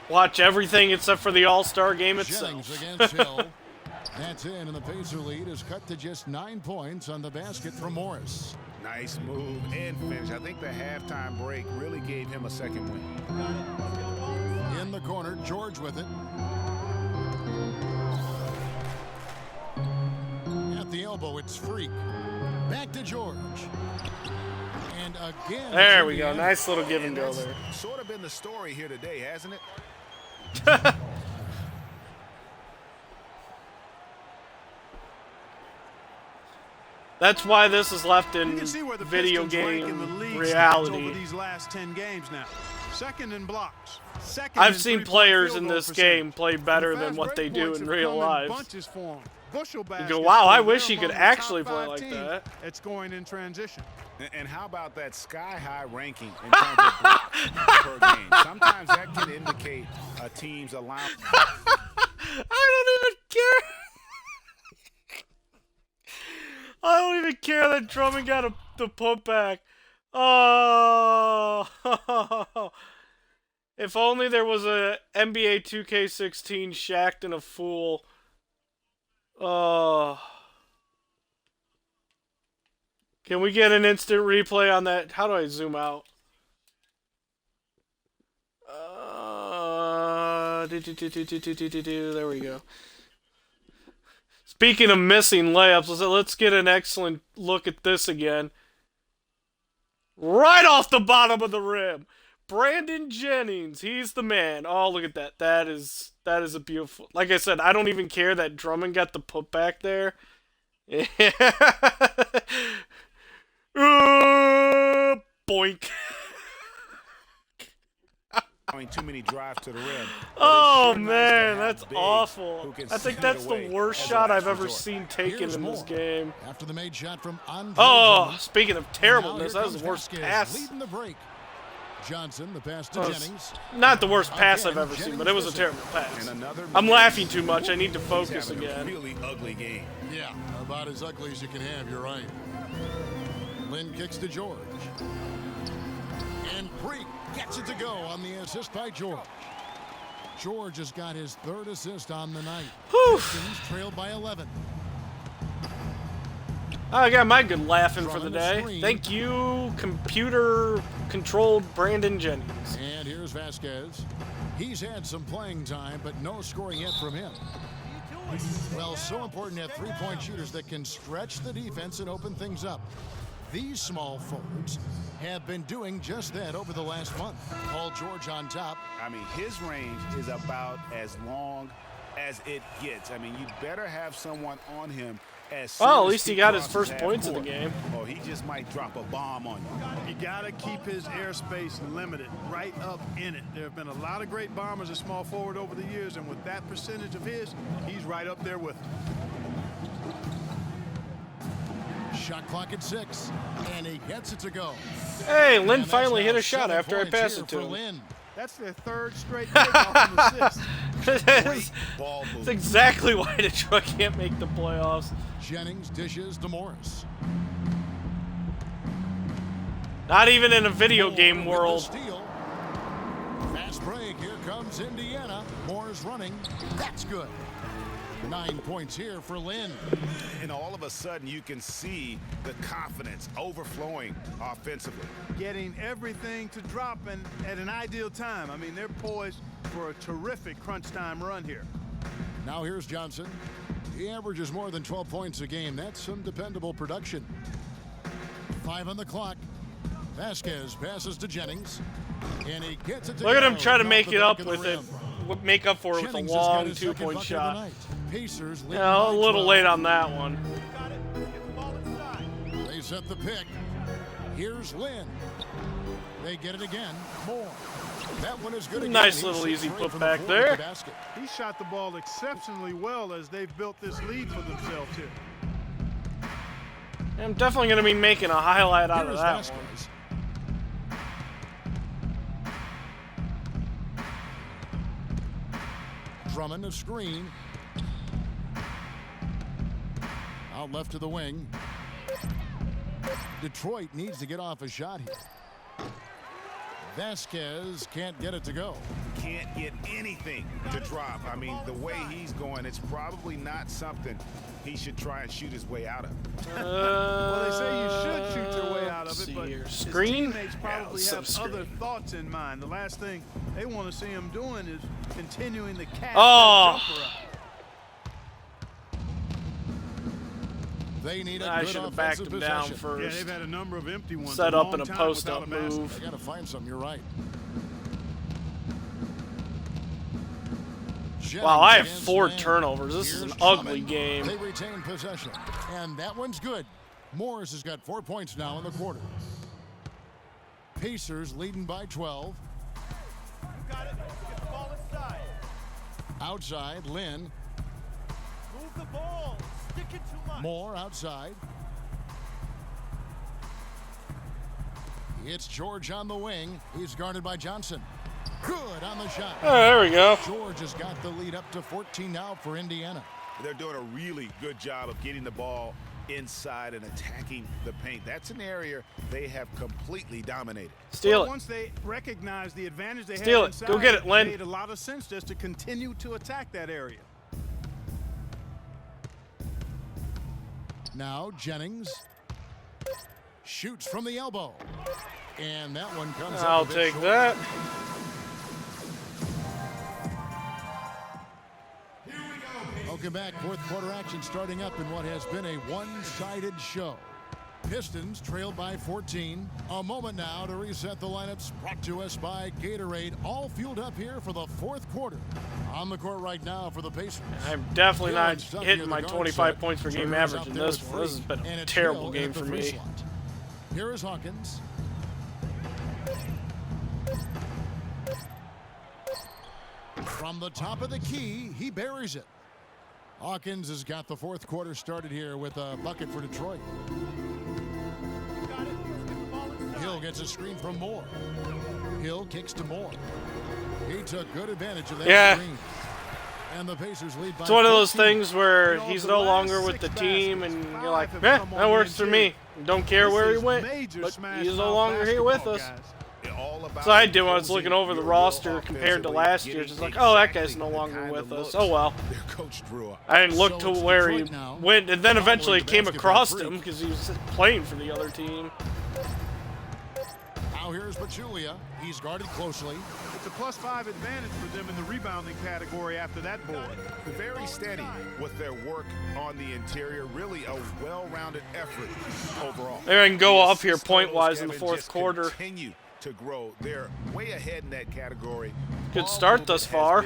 Watch everything except for the All-Star game itself. Jennings against Hill. That's in, and the Pacer lead is cut to just 9 points on the basket from Morris. Nice move and finish. I think the halftime break really gave him a second win. In the corner, George with it. At the elbow, it's Freak. Back to George. And again. There we go. Nice little give and go there. Sort of been the story here today, hasn't it? That's why this is left in video game reality. Over these last 10 games now. Second in blocks. I've seen players in this game play better than what they do in real life. You go, wow, I wish he could actually play like that. It's going in transition. And how about that sky-high ranking in terms of blocks per game? Sometimes that can indicate a team's allowance. I don't even care. I don't even care that Drummond got the putback. Oh. If only there was a NBA 2K16 Shaq and a Fool. Oh. Can we get an instant replay on that? How do I zoom out? There we go. Speaking of missing layups, let's get an excellent look at this again. Right off the bottom of the rim. Brandon Jennings, he's the man. Oh, look at that. That is a beautiful. Like I said, I don't even care that Drummond got the putback there. Yeah. Boink. Too many drives to the rim. Oh man, that's awful. I think that's the worst shot I've ever seen taken in this game. After the made shot from oh, speaking of terribleness, that was the worst pass. Leading the break. Johnson, the pass to Jennings. Not the worst pass I've ever seen, but it was a terrible pass. I'm laughing too much. I need to focus again. Really ugly game. Yeah, about as ugly as you can have. You're right. Lynn kicks to George. And Freak gets it to go on the assist by George. George has got his 3rd assist on the night. Pistons trailed by 11. I got my good laughing for the day. Thank you, computer-controlled Brandon Jennings. And here's Vasquez. He's had some playing time, but no scoring yet from him. Well, so important to have 3-point shooters that can stretch the defense and open things up. These small forwards have been doing just that over the last month. Paul George on top. I mean, his range is about as long as it gets. I mean, you better have someone on him Well, at least he got his first points of the game. Oh, he just might drop a bomb on you. You got to keep his airspace limited, right up in it. There have been a lot of great bombers at small forward over the years, and with that percentage of his, he's right up there with them. Shot clock at 6, and he gets it to go. Hey, Lynn finally hit a shot after I passed it to him. Lynn. That's their third straight takeoff and assist. That's exactly why Detroit can't make the playoffs. Jennings dishes to Morris. Not even in a video game world. Fast break. Here comes Indiana. Moore's running. That's good. 9 points here for Lynn. And all of a sudden, you can see the confidence overflowing offensively. Getting everything to drop and at an ideal time. I mean, they're poised for a terrific crunch time run here. Now here's Johnson. He averages more than 12 points a game. That's some dependable production. 5 on the clock. Vasquez passes to Jennings. And he gets it to Look at him try to make it up with it. Make up for it with a long 2-point shot. Pacers yeah, a little late on that one. They set the pick. Here's Lynn. They get it again. Moore. That one is good. Nice little easy put back there. He shot the ball exceptionally well as they've built this lead for themselves here. I'm definitely going to be making a highlight out of that one. Drummond a screen. Out left to the wing. Detroit needs to get off a shot here. Vasquez can't get it to go. Can't get anything to drop. I mean, the way he's going, it's probably not something he should try and shoot his way out of. Well, they say you should shoot your way out of it, but his teammates probably have other thoughts in mind. The last thing they want to see him doing is continuing the catch. Jumper up. They need a I good should have backed him down first. Yeah, they've had a number of empty ones. Set up in a post-up move. They got to find something. You're right. Wow, I have 4 turnovers. This is an ugly game. They retain possession, and that one's good. Morris has got 4 points now in the quarter. Pacers leading by 12. You got it. Get the ball inside. Outside, Lynn. Move the ball. Stick it too much. Moore outside. It's George on the wing. He's guarded by Johnson. Good on the shot. Oh, there we go. George has got the lead up to 14 now for Indiana. They're doing a really good job of getting the ball inside and attacking the paint. That's an area they have completely dominated. Steal it. Once they recognize the advantage they Steal had it. inside, Go get it, Len. It made a lot of sense just to continue to attack that area. Now Jennings shoots from the elbow. And that one comes up. I'll take that. Welcome back. Fourth quarter action starting up in what has been a one-sided show. Pistons trailed by 14. A moment now to reset the lineups. Brought to us by Gatorade. All fueled up here for the fourth quarter. On the court right now for the Pacers. I'm definitely not hitting my 25 points per game average in this one. This has been a terrible game for me. Here is Hawkins. From the top of the key, he buries it. Hawkins has got the fourth quarter started here with a bucket for Detroit. Hill gets a screen from Moore. Hill kicks to Moore. He took good advantage of that screen. And the Pacers lead by 14. It's one of those things where he's no longer with the team, and you're like, that works for me. Don't care where he went, but he's no longer here with us. So I did when I was looking over the roster compared to last year. Just like, oh, that guy's no longer with us. Oh, well. I didn't look to where he went, and then eventually came across him because he was playing for the other team. Now here's Pachulia. He's guarded closely. It's a +5 advantage for them in the rebounding category after that board. Very steady with their work on the interior. Really a well-rounded effort overall. Maybe I can go up here point-wise in the fourth quarter. Continue to grow. They're way ahead in that category. Good start thus far.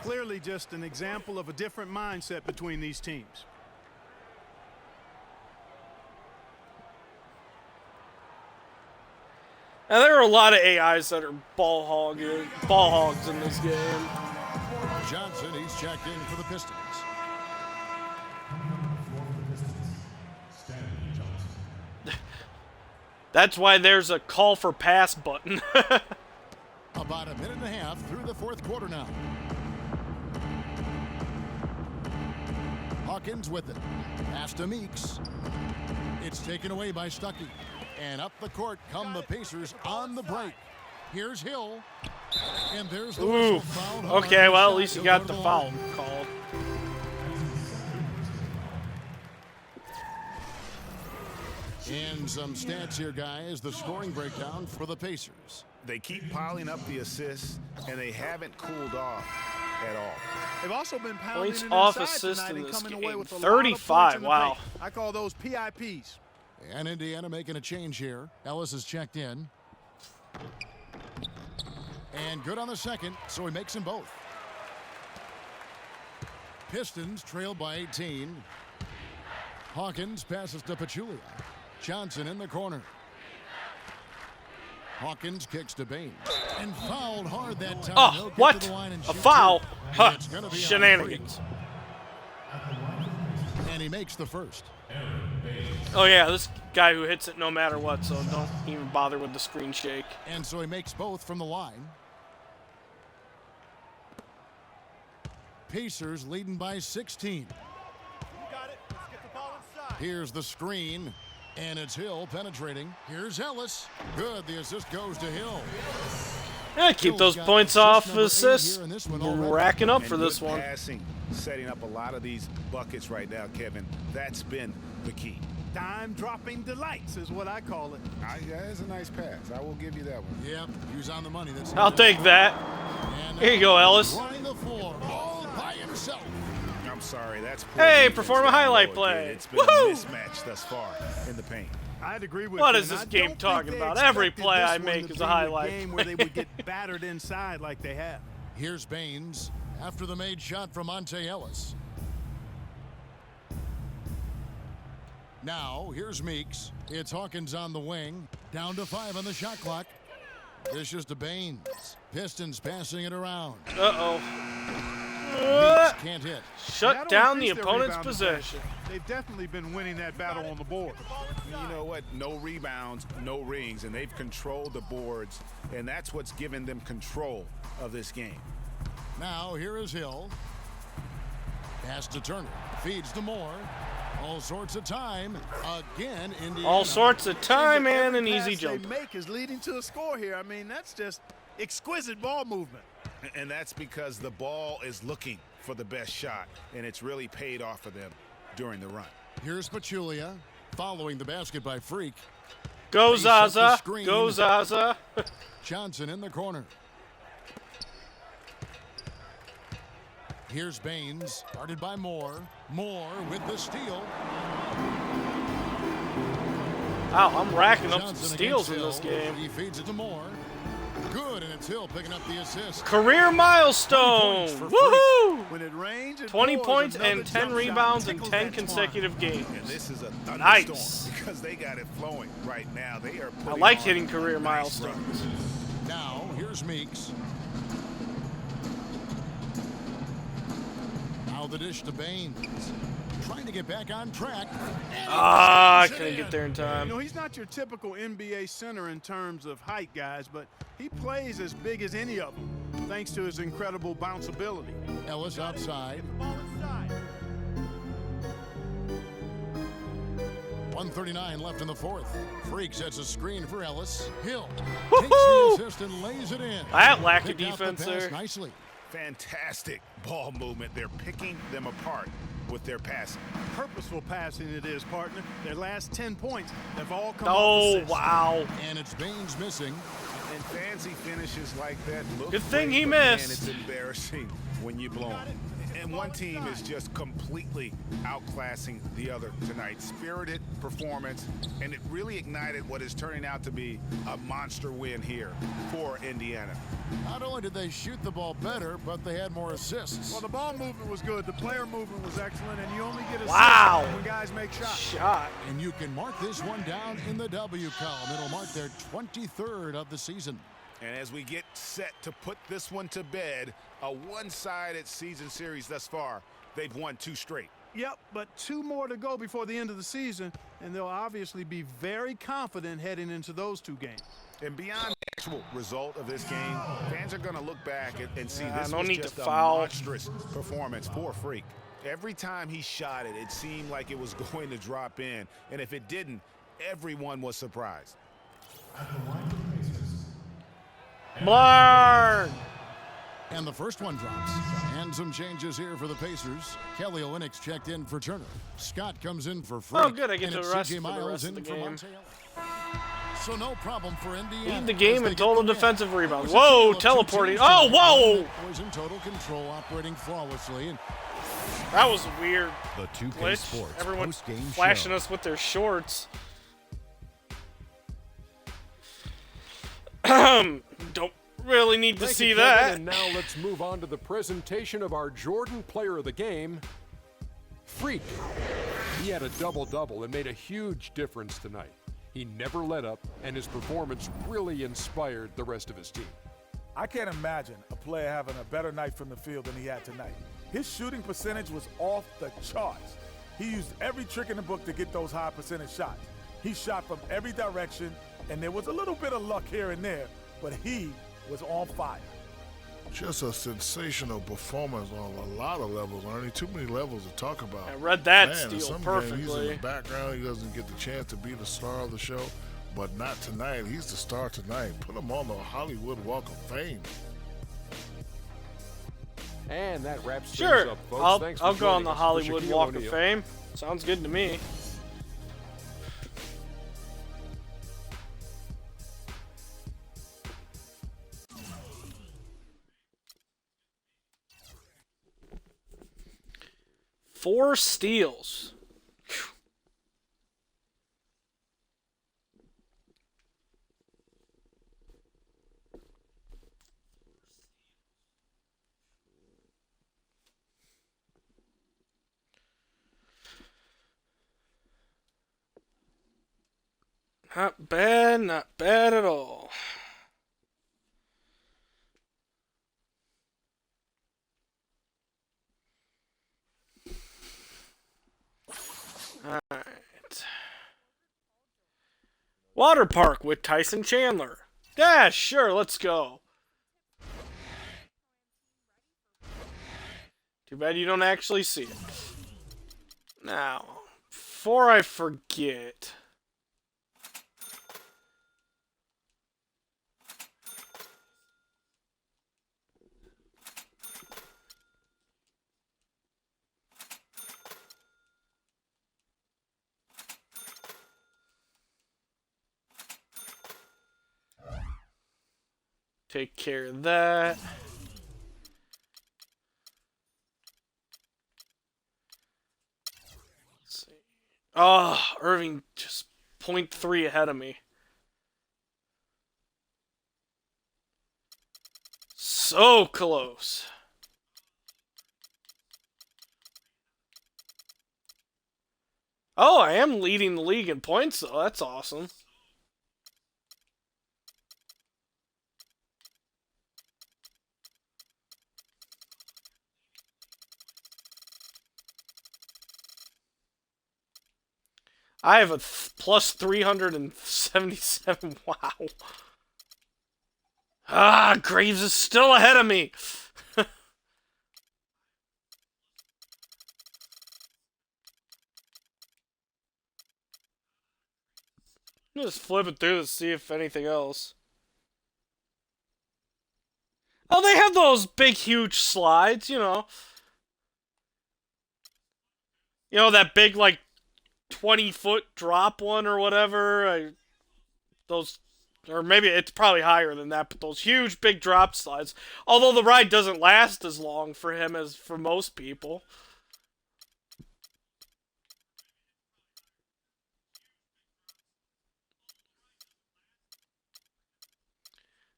Clearly just an example of a different mindset between these teams. And there are a lot of AIs that are ball hogs in this game. Johnson, he's checked in for the Pistons. That's why there's a call for pass button. About a minute and a half through the fourth quarter now. Hawkins with it. Pass to Meeks. It's taken away by Stuckey. And up the court come the Pacers on the break. Here's Hill. And there's the whistle. Foul. Okay, well, at least you got the foul called. And some stats here, guys. The scoring breakdown for the Pacers. They keep piling up the assists, and they haven't cooled off at all. They've also been pounding Points it off inside assist tonight in and this coming away game. with a 35, lot of points in the wow. paint. I call those PIPs. And Indiana making a change here. Ellis is checked in. And good on the second, so he makes them both. Pistons trail by 18. Hawkins passes to Pachulia. Johnson in the corner. Hawkins kicks to Baines. And fouled hard that time. Oh, what? A foul? Huh. Shenanigans. And he makes the first. Oh, yeah, this guy who hits it no matter what, so don't even bother with the screen shake. And so he makes both from the line. Pacers leading by 16. You got it. Let's get the ball inside. Here's the screen. And it's Hill penetrating. Here's Ellis. Good. The assist goes to Hill. Yeah, keep those points off assists. Racking up for this one. Passing, setting up a lot of these buckets right now, Kevin. That's been the key. Dime-dropping delights is what I call it. Yeah, that's a nice pass. I will give you that one. Yep, he was on the money. That's I'll take that. Here you go, Ellis. Running the floor all by himself. I'm sorry, that's poor Hey, defense perform a down highlight low play. again. It's been a Woohoo! mismatch thus far in the paint. I'd agree with What you. is and this I game don't talking think they about? Every expected play this I one make to is be a highlight. game where they would get battered inside like they have. Here's Baines after the made shot from Monte Ellis. Now, here's Meeks. It's Hawkins on the wing. Down to 5 on the shot clock. Dishes to Baines. Pistons passing it around. Uh-oh. Meeks can't hit. Shut down the opponent's possession. They've definitely been winning that battle on the board. You know what? No rebounds, no rings, and they've controlled the boards, and that's what's given them control of this game. Now, here is Hill. Pass to Turner. Feeds to Moore. All sorts of time. Again, Indiana. All sorts of time and an easy Pass jump. they make is leading to a score here. I mean, that's just exquisite ball movement. And that's because the ball is looking for the best shot, and it's really paid off for them during the run. Here's Pachulia following the basket by Freak. Go They set the Zaza. screen. Go Zaza. Johnson in the corner. Here's Baines, guarded by Moore. Moore with the steal. Wow, I'm racking up some Johnson steals in against this Hill. game. He feeds it to Moore. Good, and it's Hill picking up the assist. Career milestone. 20 points for Woohoo! When it rains, it 20 pours. points Another and 10 jump shot rebounds in tickles 10 that twine. consecutive games. And this is a thunderstorm Nice. because they got it flowing right now. They are I putting like on hitting career nice milestones. runs. Now, here's Meeks. Now the dish to Baines. Trying to get back on track. Ah, I couldn't get there in You time. know, he's not your typical NBA center in terms of height, guys, but he plays as big as any of them, thanks to his incredible bounceability. Ellis outside. 1:39 left in the fourth. Freak sets a screen for Ellis. Hill takes the assist and lays it in. That lack of Picked out the defense pass there. nicely. Fantastic ball movement. They're picking them apart with their passing. Purposeful passing it is, partner. Their last 10 points have all come Oh, off assists. wow. And it's Baines missing. And fancy finishes like that look Good thing great, he but man, missed. it's embarrassing when you blow them. And one team is just completely outclassing the other tonight. Spirited performance, and it really ignited what is turning out to be a monster win here for Indiana. Not only did they shoot the ball better, but they had more assists. Well, the ball movement was good. The player movement was excellent, and you only get assists when guys make shots. And you can mark this one down in the W column. It'll mark their 23rd of the season. And as we get set to put this one to bed, a one-sided season series thus far, they've won 2 straight. Yep, but 2 more to go before the end of the season, and they'll obviously be very confident heading into those 2 games. And beyond the actual result of this game, fans are going to look back and see this no was need just to a foul. monstrous performance for Freak. Every time he shot it, it seemed like it was going to drop in, and if it didn't, everyone was surprised. Blarn! And the first one drops. And some changes here for the Pacers. Kelly Olynyk checked in for Turner. Scott comes in for Freak. Oh, good. I get and to it's rest CJ for the Miles rest of in the for game. Monte Ellis. So no problem for Indiana. Lead the game as they in get total the win. defensive It rebounds. was a Whoa, tale of 2 teleporting. teams Oh, tonight. whoa! Was in total control, operating flawlessly. And That was a weird The 2K glitch. Sports Everyone post-game flashing show. us with their shorts. Don't really need to Thank see you, Kevin, that. And now let's move on to the presentation of our Jordan Player of the Game, Freak. He had a double-double and made a huge difference tonight. He never let up, and his performance really inspired the rest of his team. I can't imagine a player having a better night from the field than he had tonight. His shooting percentage was off the charts. He used every trick in the book to get those high percentage shots. He shot from every direction, and there was a little bit of luck here and there, but he was on fire. Just a sensational performance on a lot of levels. Only too many levels to talk about. I read that Man, in steal some games, perfectly. he's in the background. He doesn't get the chance to be the star of the show, but not tonight. He's the star tonight. Put him on the Hollywood Walk of Fame. And that wraps Sure, things up, folks. Thanks for I'll go on joining the us. For Hollywood Shaquille Walk of O'Neal. Fame. Sounds good to me. Four steals. Phew. Not bad at all. Alright. Water Park with Tyson Chandler. Yeah, sure, let's go. Too bad you don't actually see it. Now, before I forget... Take care of that. Let's see. Oh, Irving just 0.3 ahead of me. So close. Oh, I am leading the league in points, though. That's awesome. I have a plus 377. Wow. Ah, Graves is still ahead of me. I'm just flipping through to see if anything else. Oh, they have those big, huge slides, you know. You know, that big, like, 20-foot drop one or whatever. Those, or maybe it's probably higher than that, but those huge big drop slides. Although the ride doesn't last as long for him as for most people.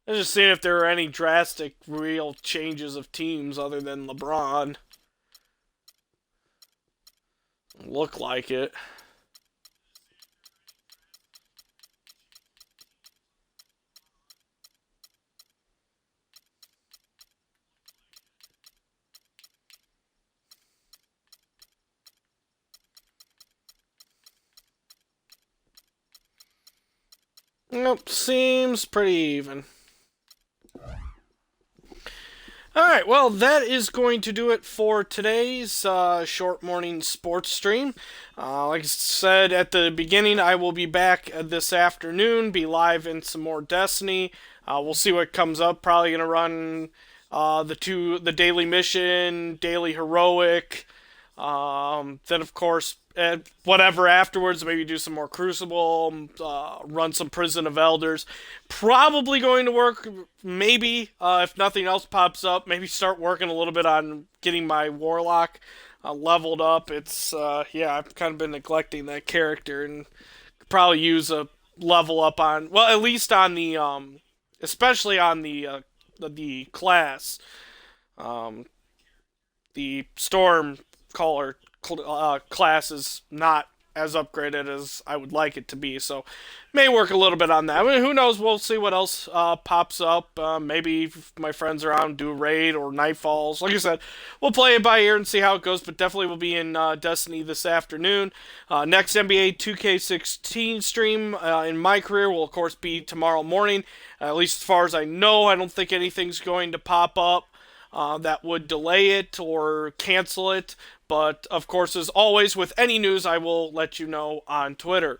I was just seeing if there are any drastic, real changes of teams other than LeBron. Look like it. Nope, seems pretty even. Alright, well, that is going to do it for today's short morning sports stream. Like I said at the beginning, I will be back this afternoon, be live in some more Destiny. We'll see what comes up. Probably going to run the Daily Mission, Daily Heroic, then, of course, whatever afterwards, maybe do some more Crucible, run some Prison of Elders. Probably going to work, maybe, if nothing else pops up, maybe start working a little bit on getting my Warlock leveled up. It's, yeah, I've kind of been neglecting that character, and probably use a level up on, well, at least on the, especially on the class. The Storm Caller class is not as upgraded as I would like it to be, so may work a little bit on that. I mean, who knows? We'll see what else pops up. Maybe if my friends are on, do a raid or Nightfalls. Like I said, we'll play it by ear and see how it goes, but definitely will be in Destiny this afternoon. Next NBA 2K16 stream in MyCareer will, of course, be tomorrow morning. At least as far as I know, I don't think anything's going to pop up that would delay it or cancel it. But, of course, as always, with any news, I will let you know on Twitter.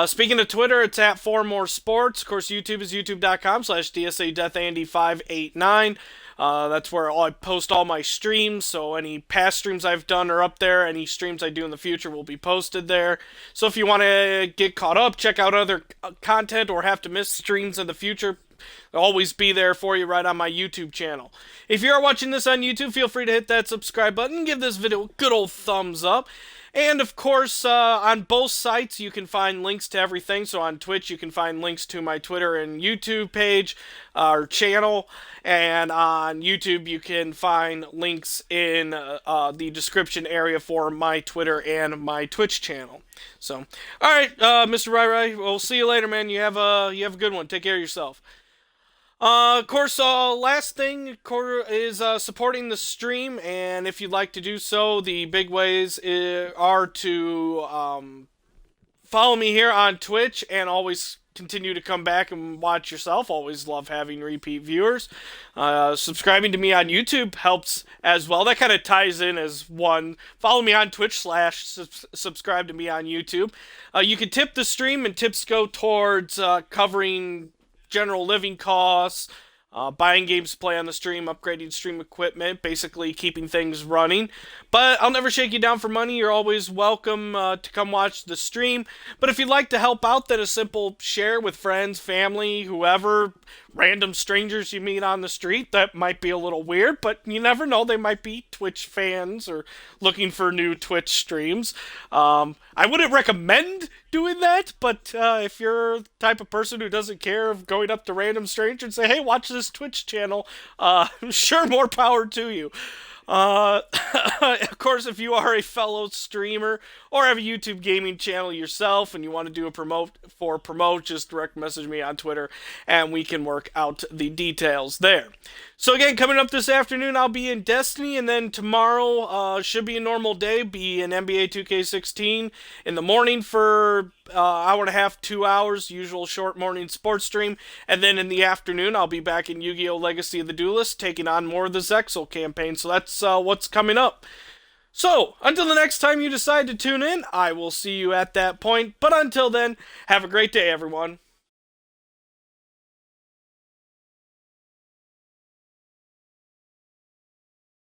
Speaking of Twitter, it's at 4moresports. Of course, YouTube is youtube.com/DSADeathAndy589. That's where I post all my streams, so any past streams I've done are up there. Any streams I do in the future will be posted there. So if you want to get caught up, check out other content, or have to miss streams in the future, they'll always be there for you right on my YouTube channel. If you are watching this on YouTube, feel free to hit that subscribe button and give this video a good old thumbs up. And, of course, on both sites, you can find links to everything. So on Twitch, you can find links to my Twitter and YouTube page or channel. And on YouTube, you can find links in the description area for my Twitter and my Twitch channel. So, all right, Mr. Rai, we'll see you later, man. You have a good one. Take care of yourself. Of course, last thing is supporting the stream, and if you'd like to do so, the big ways are to follow me here on Twitch, and always continue to come back and watch yourself. Always love having repeat viewers. Subscribing to me on YouTube helps as well. That kind of ties in as one. Follow me on Twitch / subscribe to me on YouTube. You can tip the stream, and tips go towards covering general living costs, buying games to play on the stream, upgrading stream equipment, basically keeping things running. But I'll never shake you down for money. You're always welcome to come watch the stream. But if you'd like to help out, then a simple share with friends, family, whoever, random strangers you meet on the street. That might be a little weird, but you never know. They might be Twitch fans or looking for new Twitch streams. I wouldn't recommend doing that, but if you're the type of person who doesn't care of going up to random strangers and say, hey, watch this Twitch channel, sure, more power to you. Of course, if you are a fellow streamer or have a YouTube gaming channel yourself and you want to do a promote, just direct message me on Twitter and we can work out the details there. So again, coming up this afternoon, I'll be in Destiny, and then tomorrow should be a normal day, be in NBA 2K16 in the morning for hour and a half, 2 hours, usual short morning sports stream, and then in the afternoon, I'll be back in Yu-Gi-Oh! Legacy of the Duelist, taking on more of the Zexal campaign, so that's what's coming up. So, until the next time you decide to tune in, I will see you at that point, but until then, have a great day, everyone.